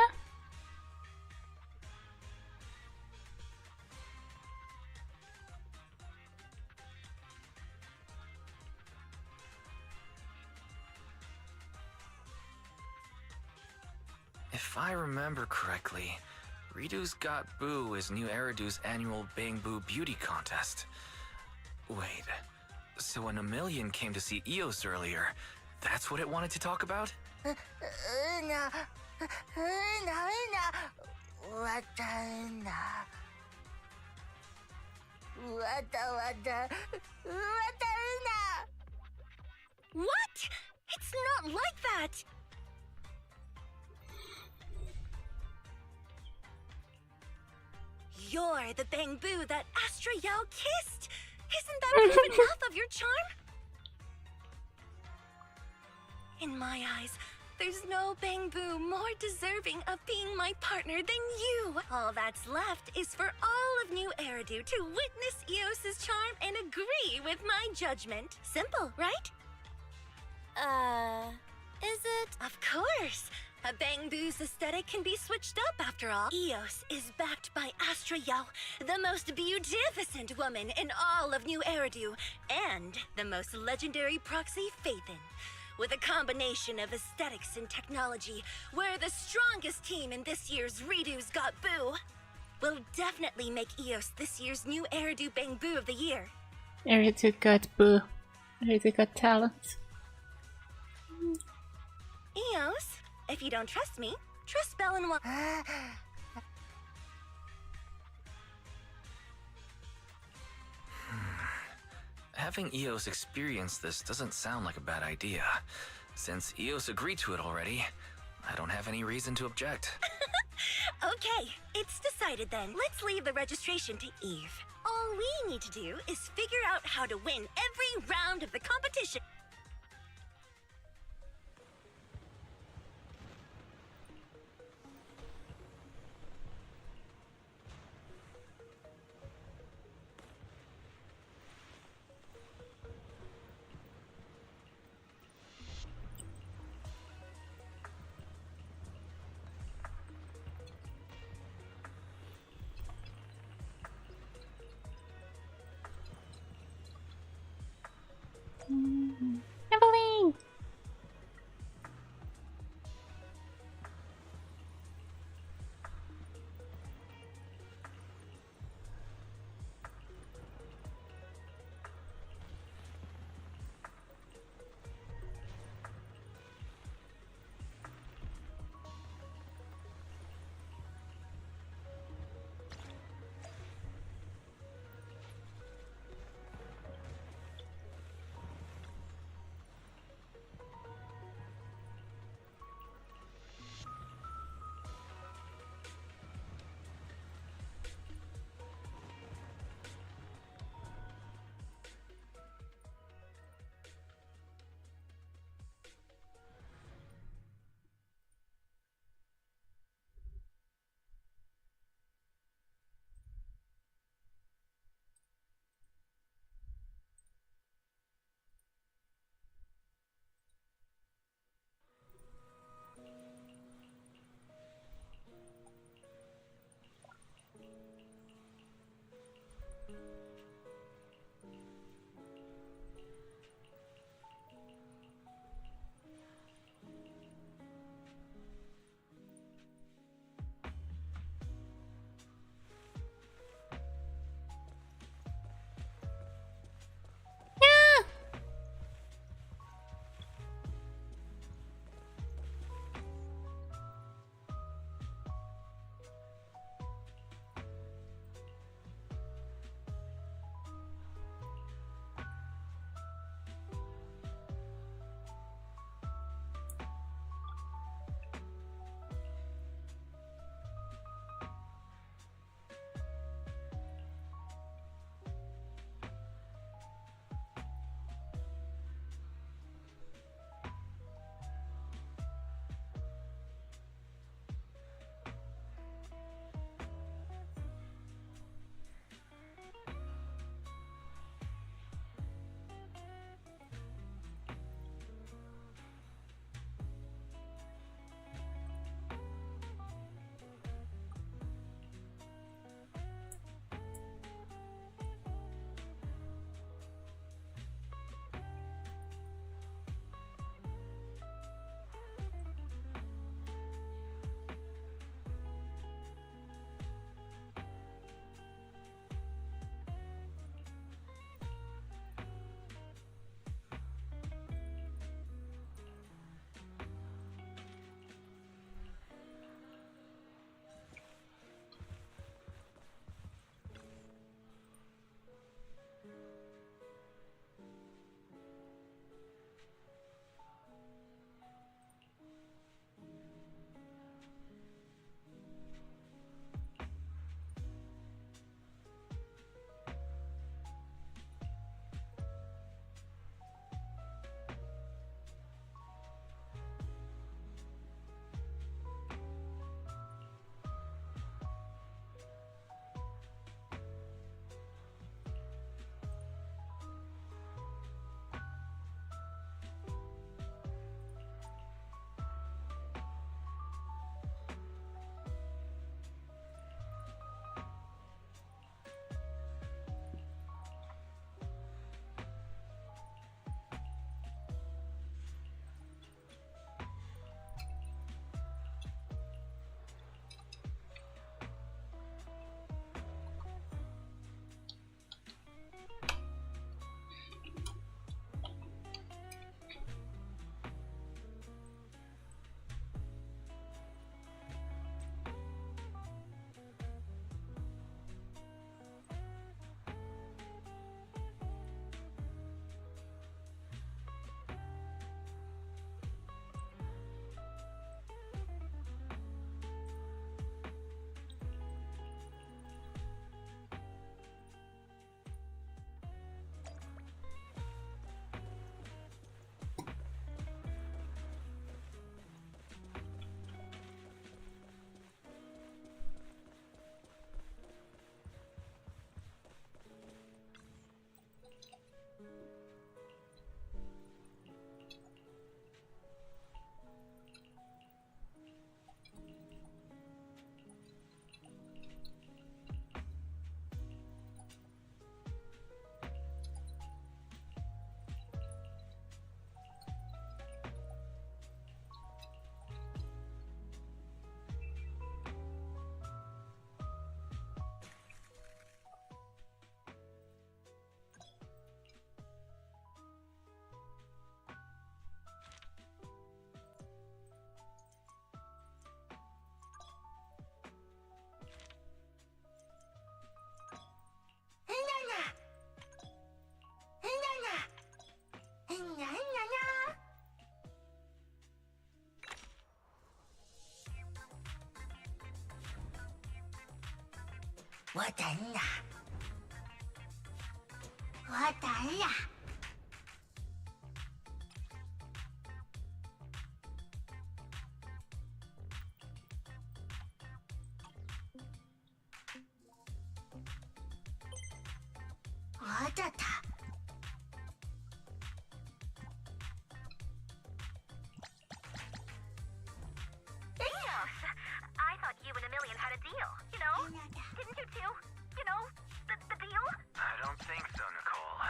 If I remember correctly, Redo's Got Boo is New Eridu's annual Bang Boo Beauty Contest. Wait, so when a million came to see Eos earlier, that's what it wanted to talk about? What? It's not like that! You're the Bang Boo that Astra Yao kissed! Isn't that proof enough of your charm? In my eyes, there's no Bang Boo more deserving of being my partner than you! All that's left is for all of New Eridu to witness Eos's charm and agree with my judgment. Simple, right? Is it? Of course! A Bang Boo's aesthetic can be switched up after all. Eos is backed by Astra Yao, the most beautificent woman in all of New Eridu, and the most legendary proxy Phaethon. With a combination of aesthetics and technology, we're the strongest team in this year's Redo's Got Boo. We'll definitely make Eos this year's New Eridu Bang Boo of the Year. Eridu got boo. Eridu got talent. Eos, if you don't trust me, trust Belle and Having Eos experience this doesn't sound like a bad idea. Since Eos agreed to it already, I don't have any reason to object. Okay, it's decided then. Let's leave the registration to Eve. All we need to do is figure out how to win every round of the competition. Evelyn! 我等啊，我等啊。我的他。I thought you and a million had a deal. You know? Didn't you too? You know, the deal? I don't think so, Nicole.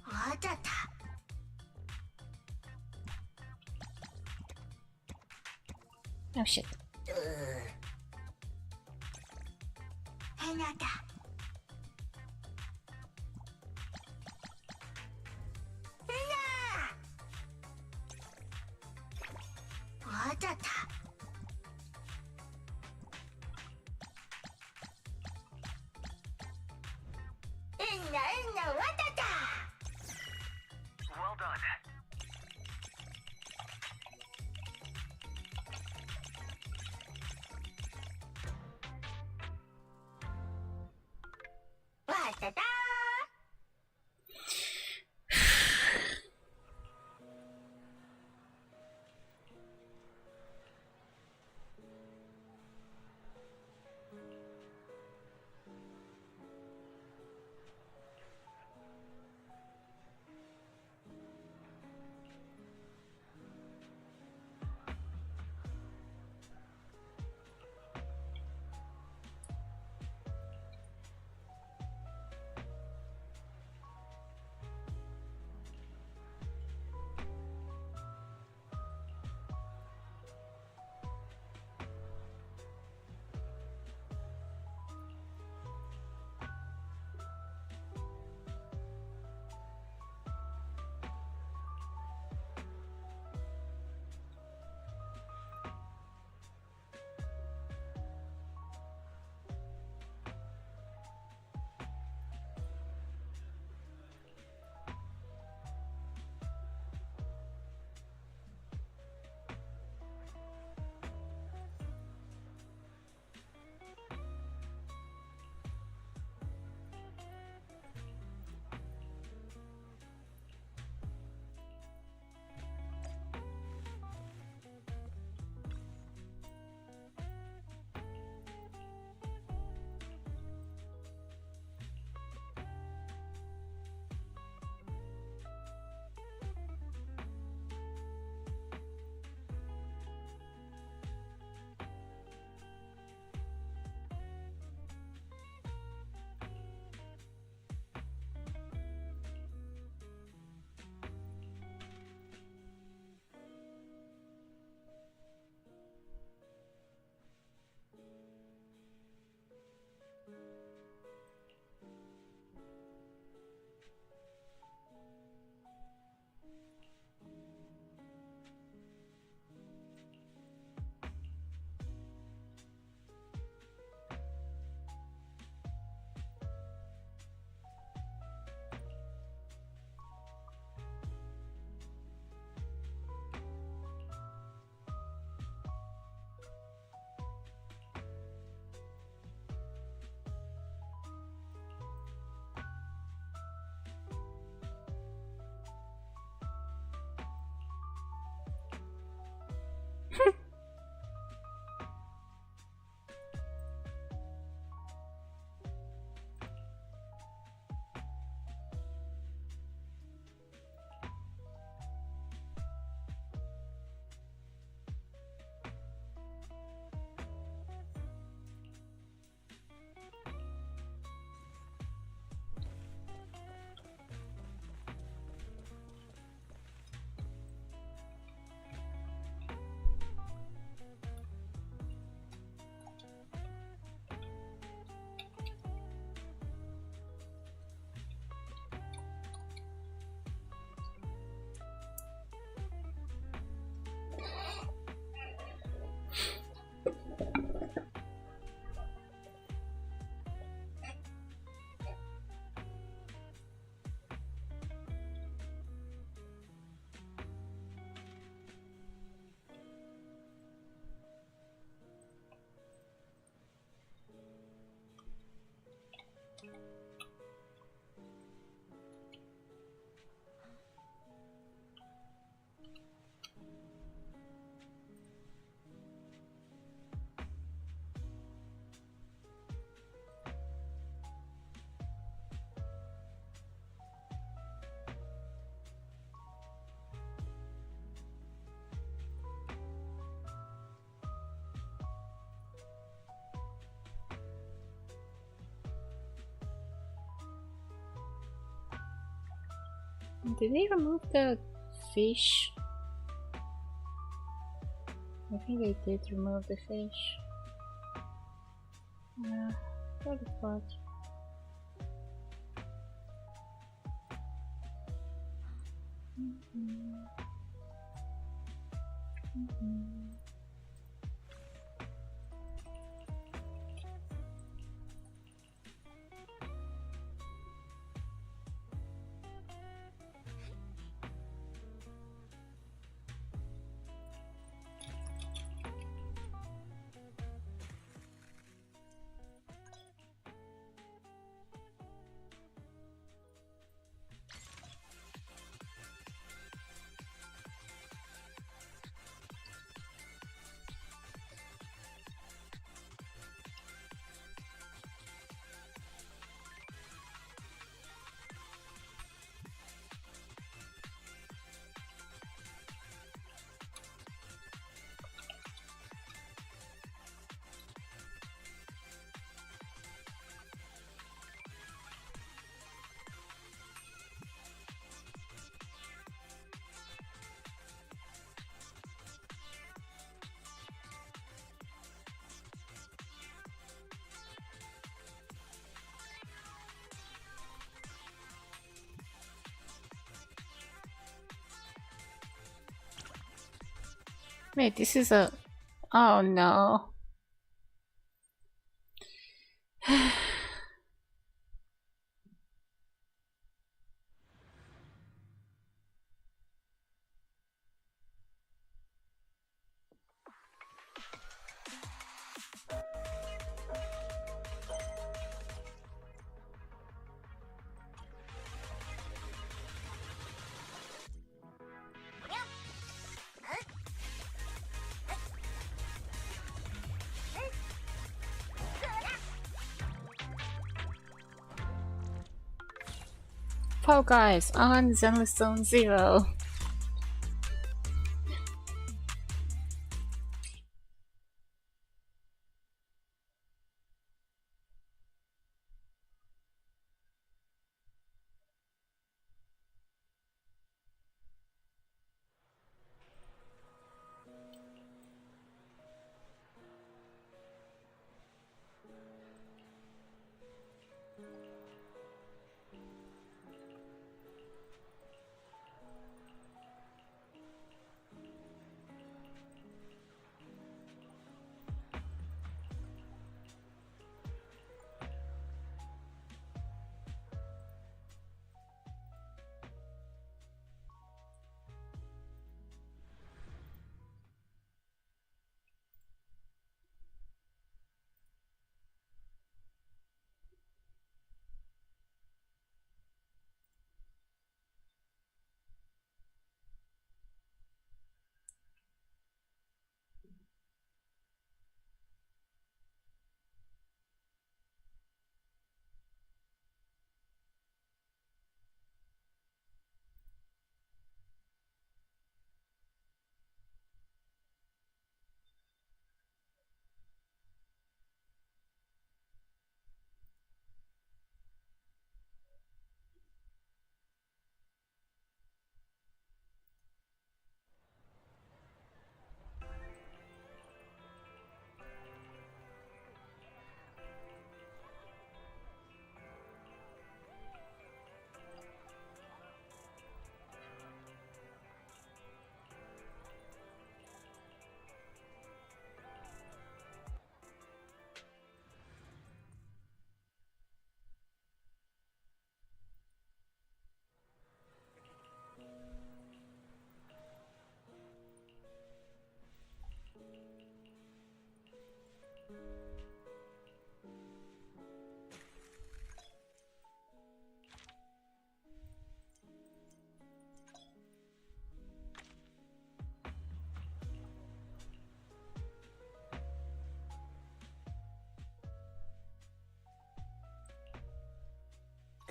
我的他。Oh shit. 黑娜达。黑娜。我的他。我的他。Well done. 我的他。Did they remove the fish? I think they did remove the fish. What the fuck? Wait, this is a... Oh no. Fall Guys on Zenless Zone Zero.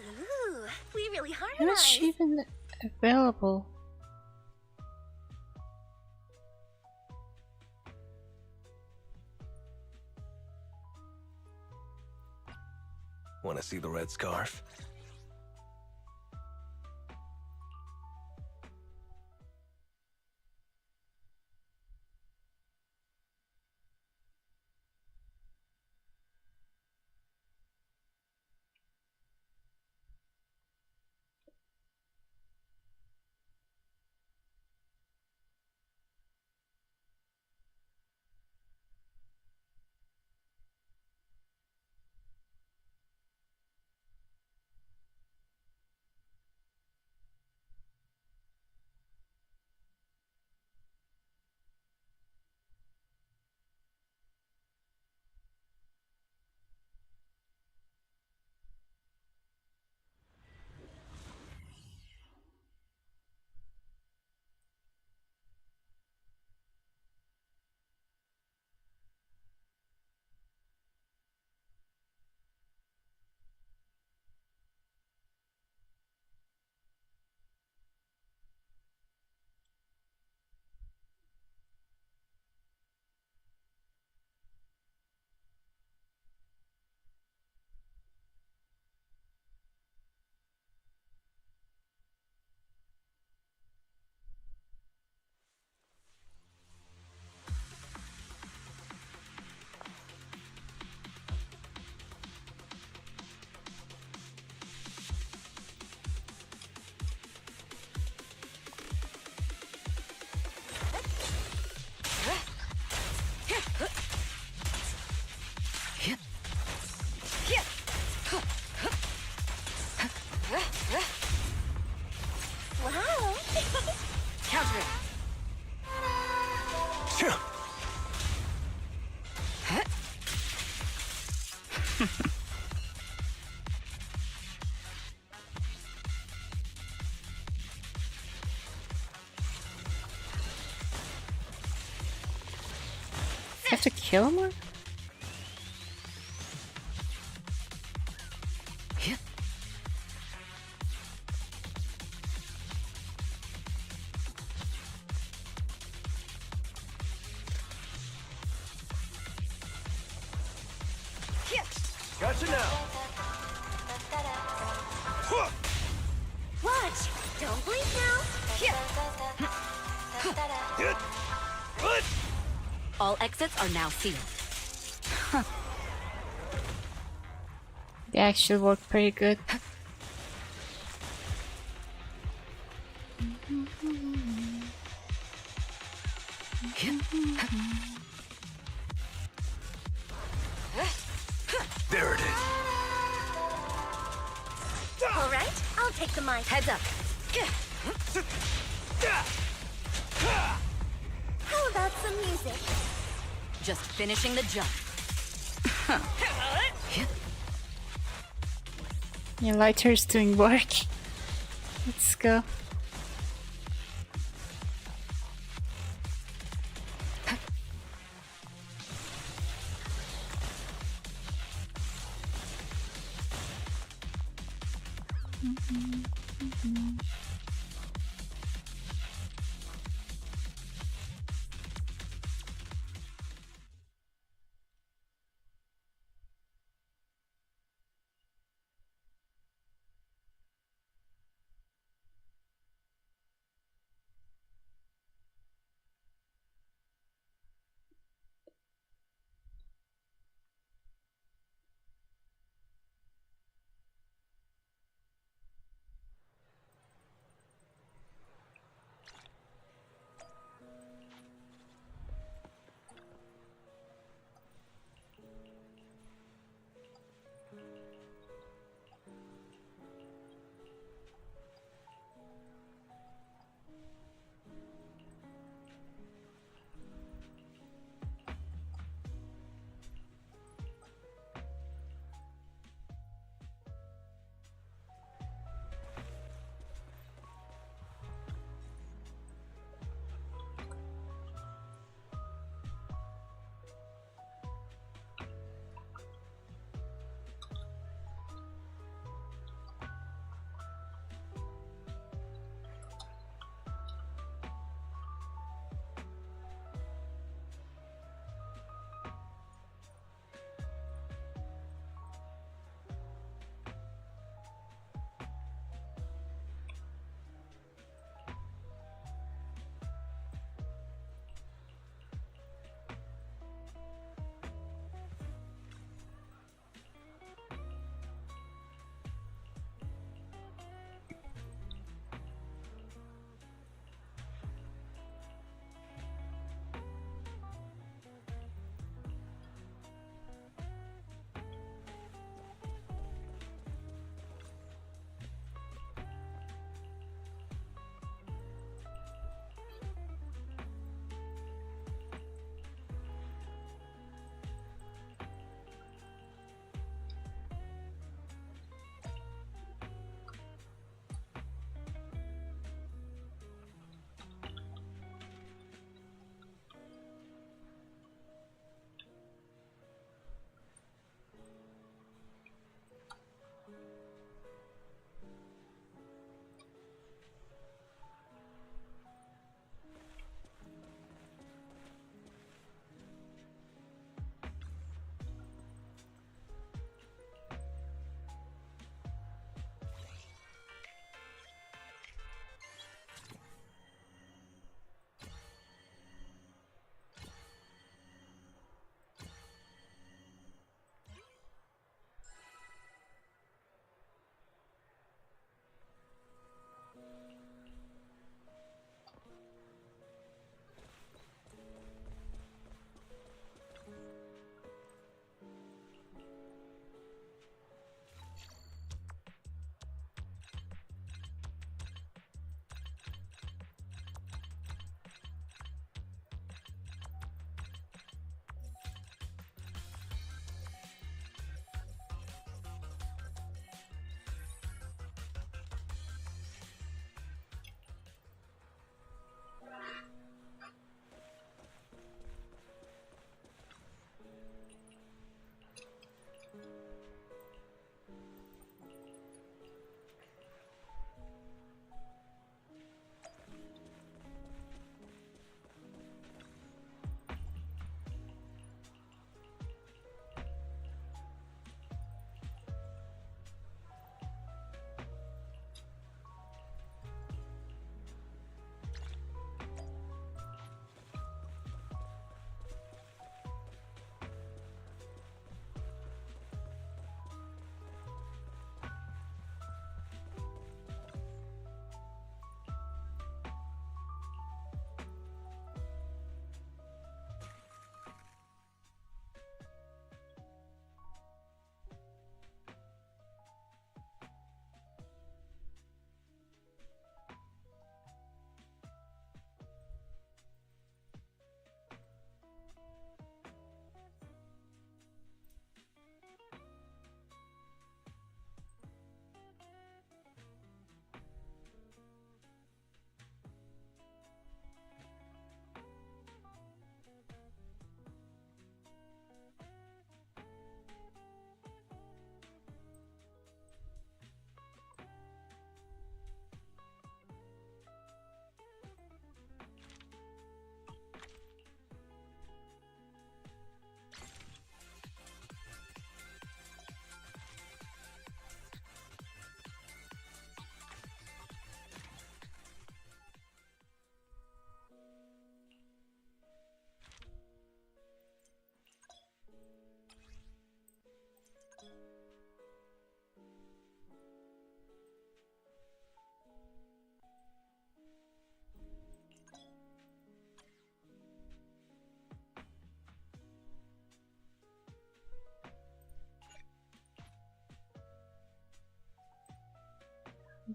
Ooh, we really How is harmonize. she even available? Want to see the red scarf? Counter it. I have to kill more? Gotcha now. Watch! Don't blink now. All exits are now sealed. They actually work pretty good. There it is. All right, I'll take the mic. Heads up. How about some music? Just finishing the jump. Your lighter's doing work. Let's go.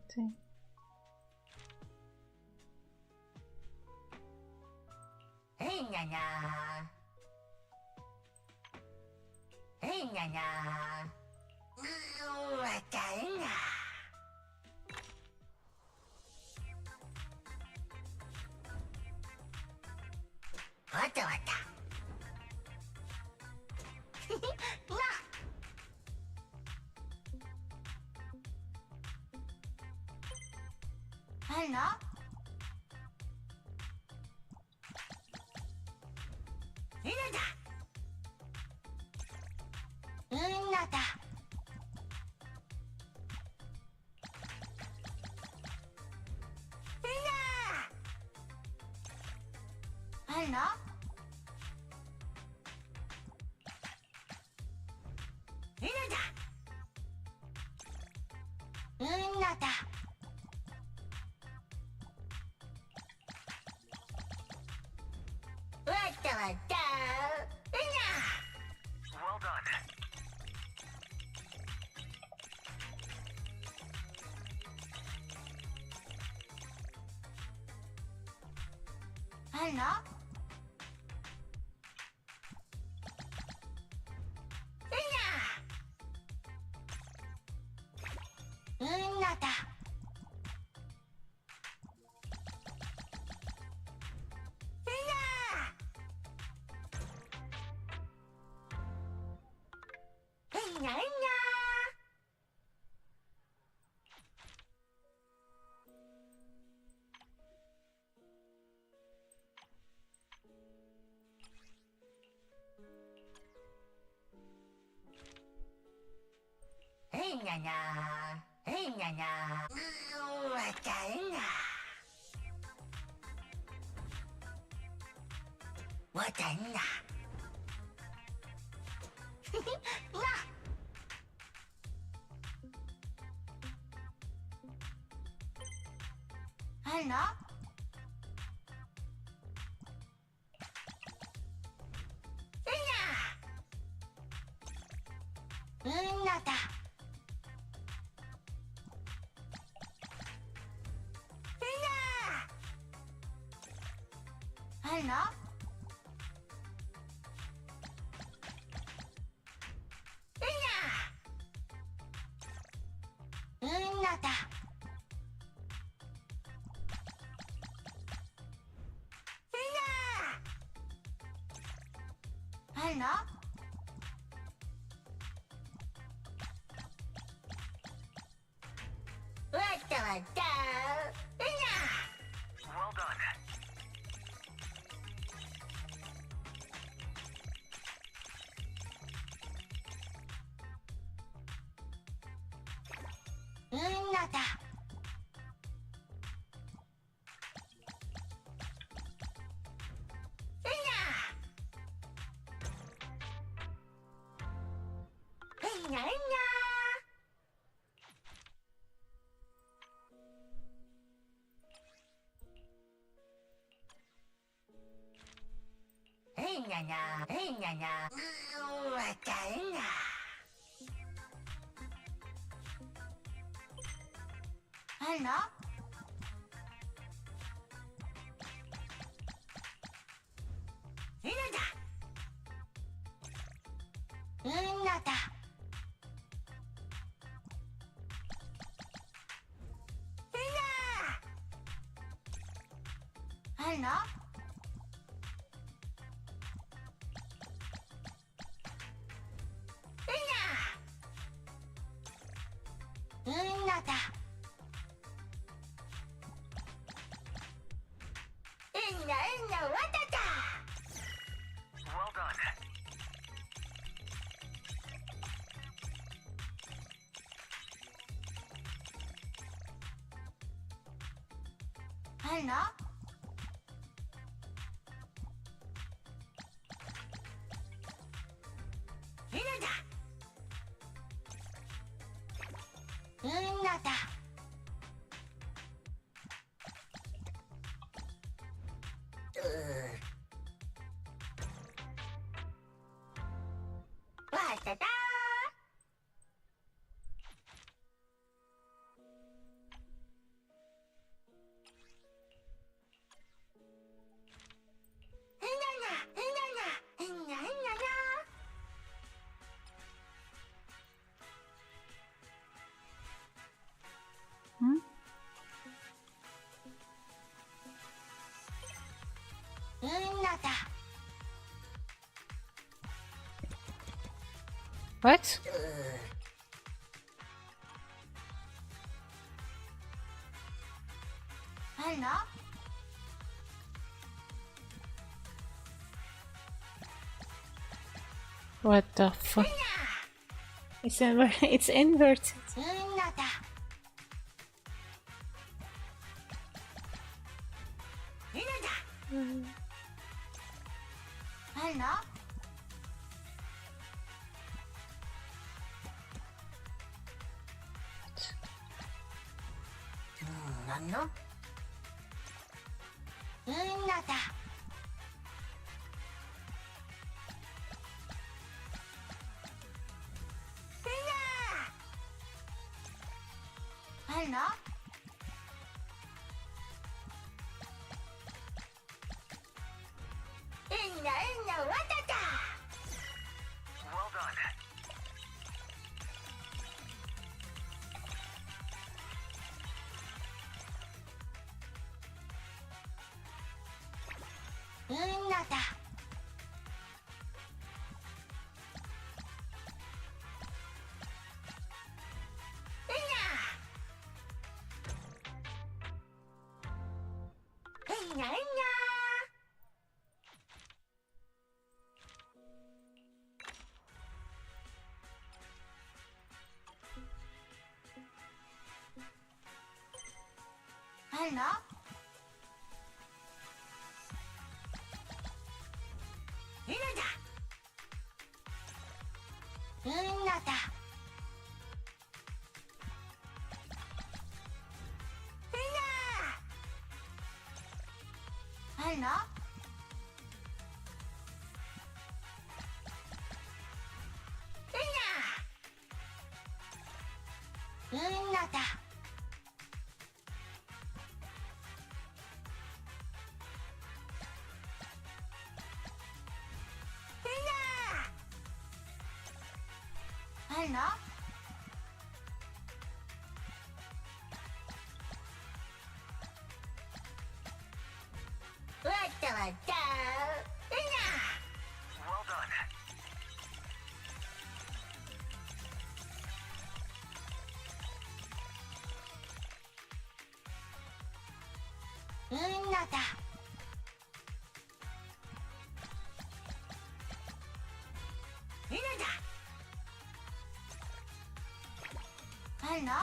对。哎呀呀！哎呀呀！我真啊！わたわた。な。あら？いなだ。うんなだ。あら？いなだ。うんなだ。わたわた。Well done. あら？うんなだ。いな。いなな。いなな。わたんな。わたんな。な。あら？うんなだ。あら？うんなだ。あら？わたわた。Well done. うんなだ。いな。いなな。いなな。わたんな。あら？いなだ。うんなだ。あら？うんなだ。わたた。Well done. あら？いなだ。うんなだ。わたた。What? Hello? What the fuck? It's it's inverted. みんなだ。みんなだ。Hello? なんの？みんなだ。Hello? Well done. Hello? Hello? Hello? Well done. Hello?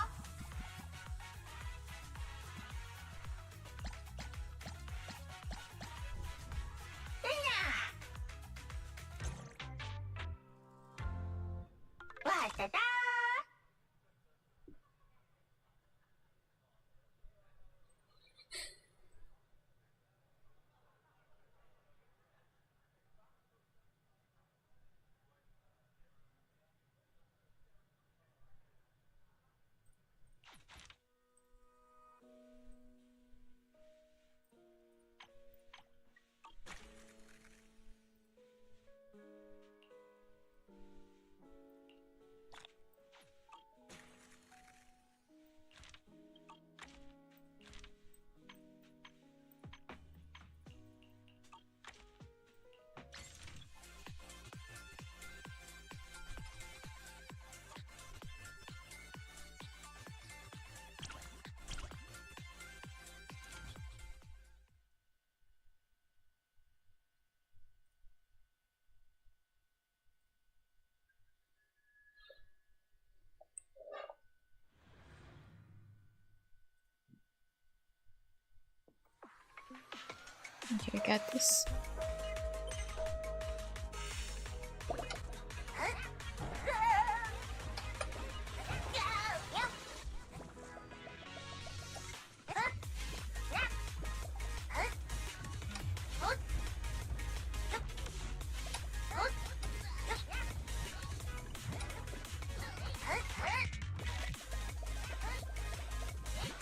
Okay, I got this.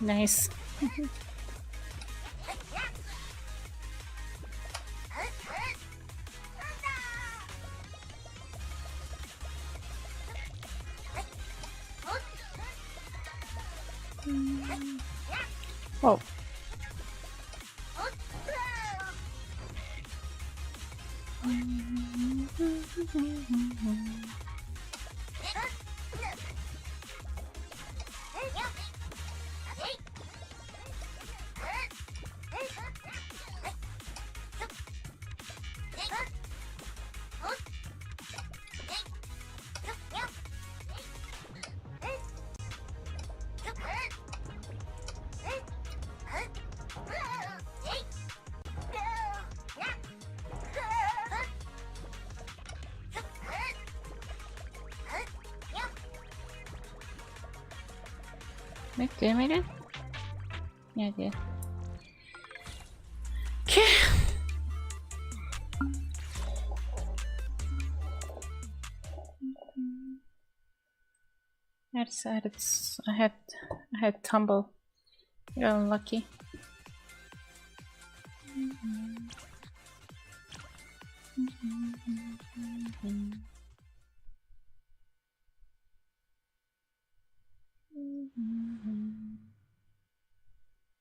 Nice. Oh. Wait, did I make it? Yeah, I did. Okay. I had tumble. You're unlucky.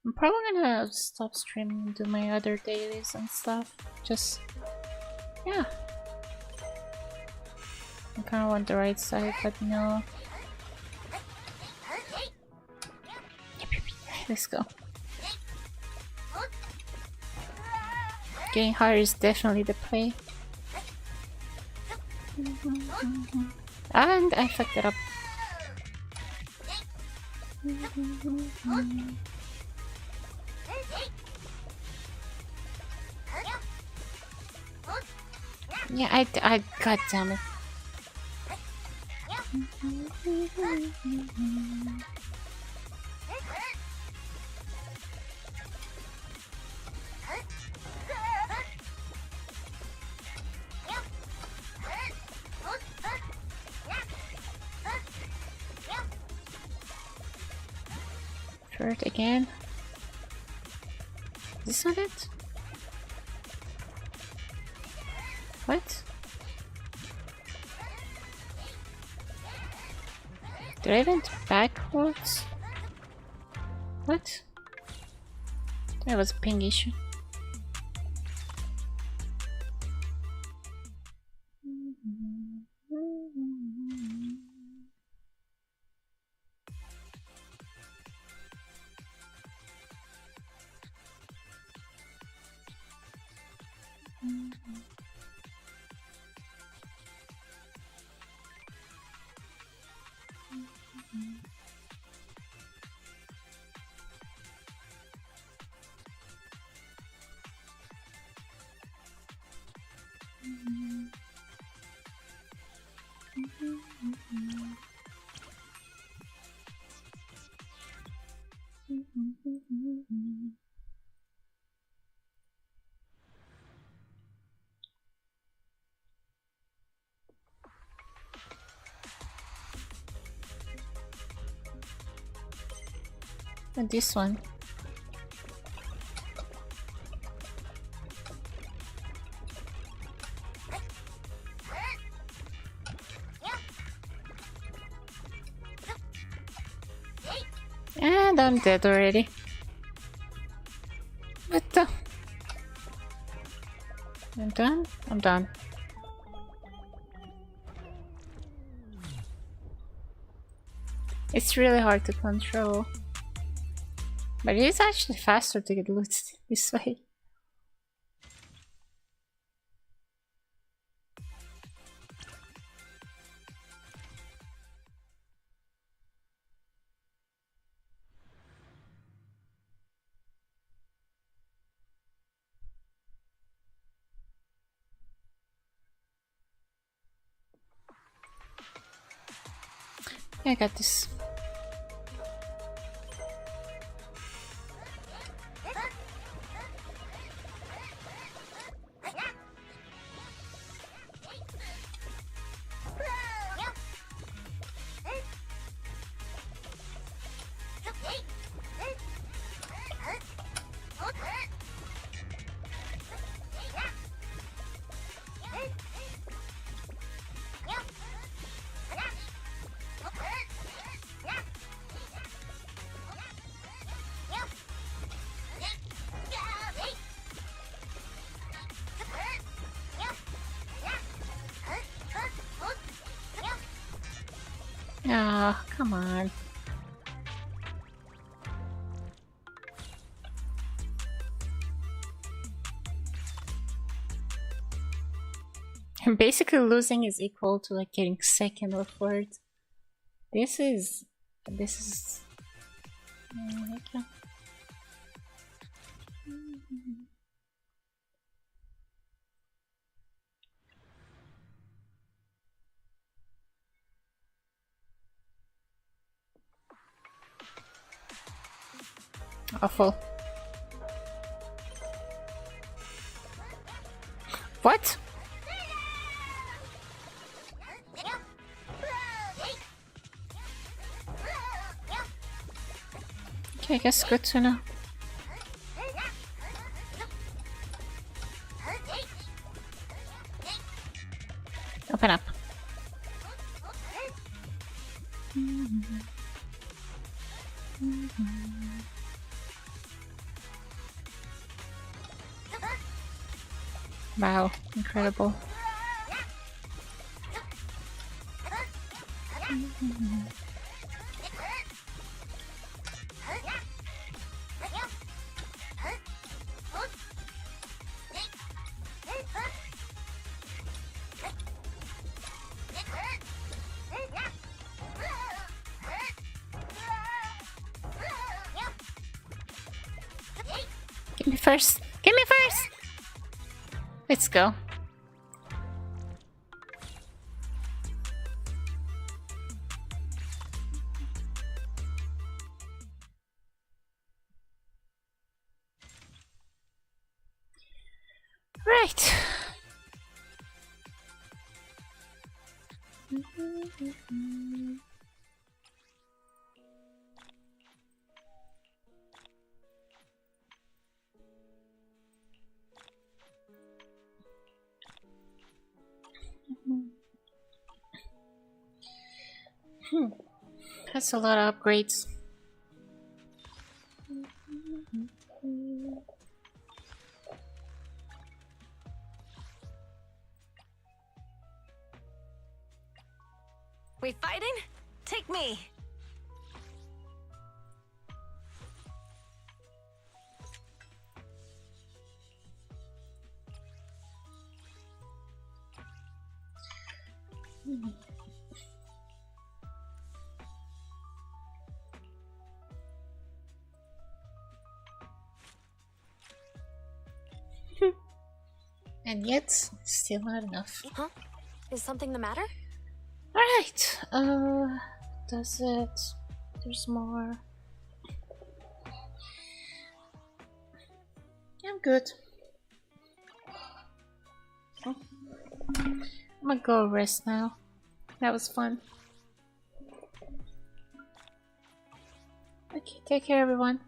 I'm probably gonna stop streaming and do my other dailies and stuff. Just, yeah. I kinda want the right side, but no. Let's go. Getting higher is definitely the play. And I fucked it up. Yeah, I god damn it. Third again. Is this not it? What? Did I went backwards? What? That was a ping issue. And this one. And I'm dead already. What the? I'm done? I'm done. It's really hard to control. But it is actually faster to get loot this way. I got this. Ah, oh, come on. And basically losing is equal to like getting second or fourth. This is okay. Awful. What? Okay, I guess good to know. Open up. Wow, incredible. Give me first. Give me first. Let's go. Right. That's a lot of upgrades. We fighting? Take me. And yet, still not enough. Huh? Is something the matter? Alright, does it... There's more... I'm good. I'm gonna go rest now. That was fun. Okay, take care everyone.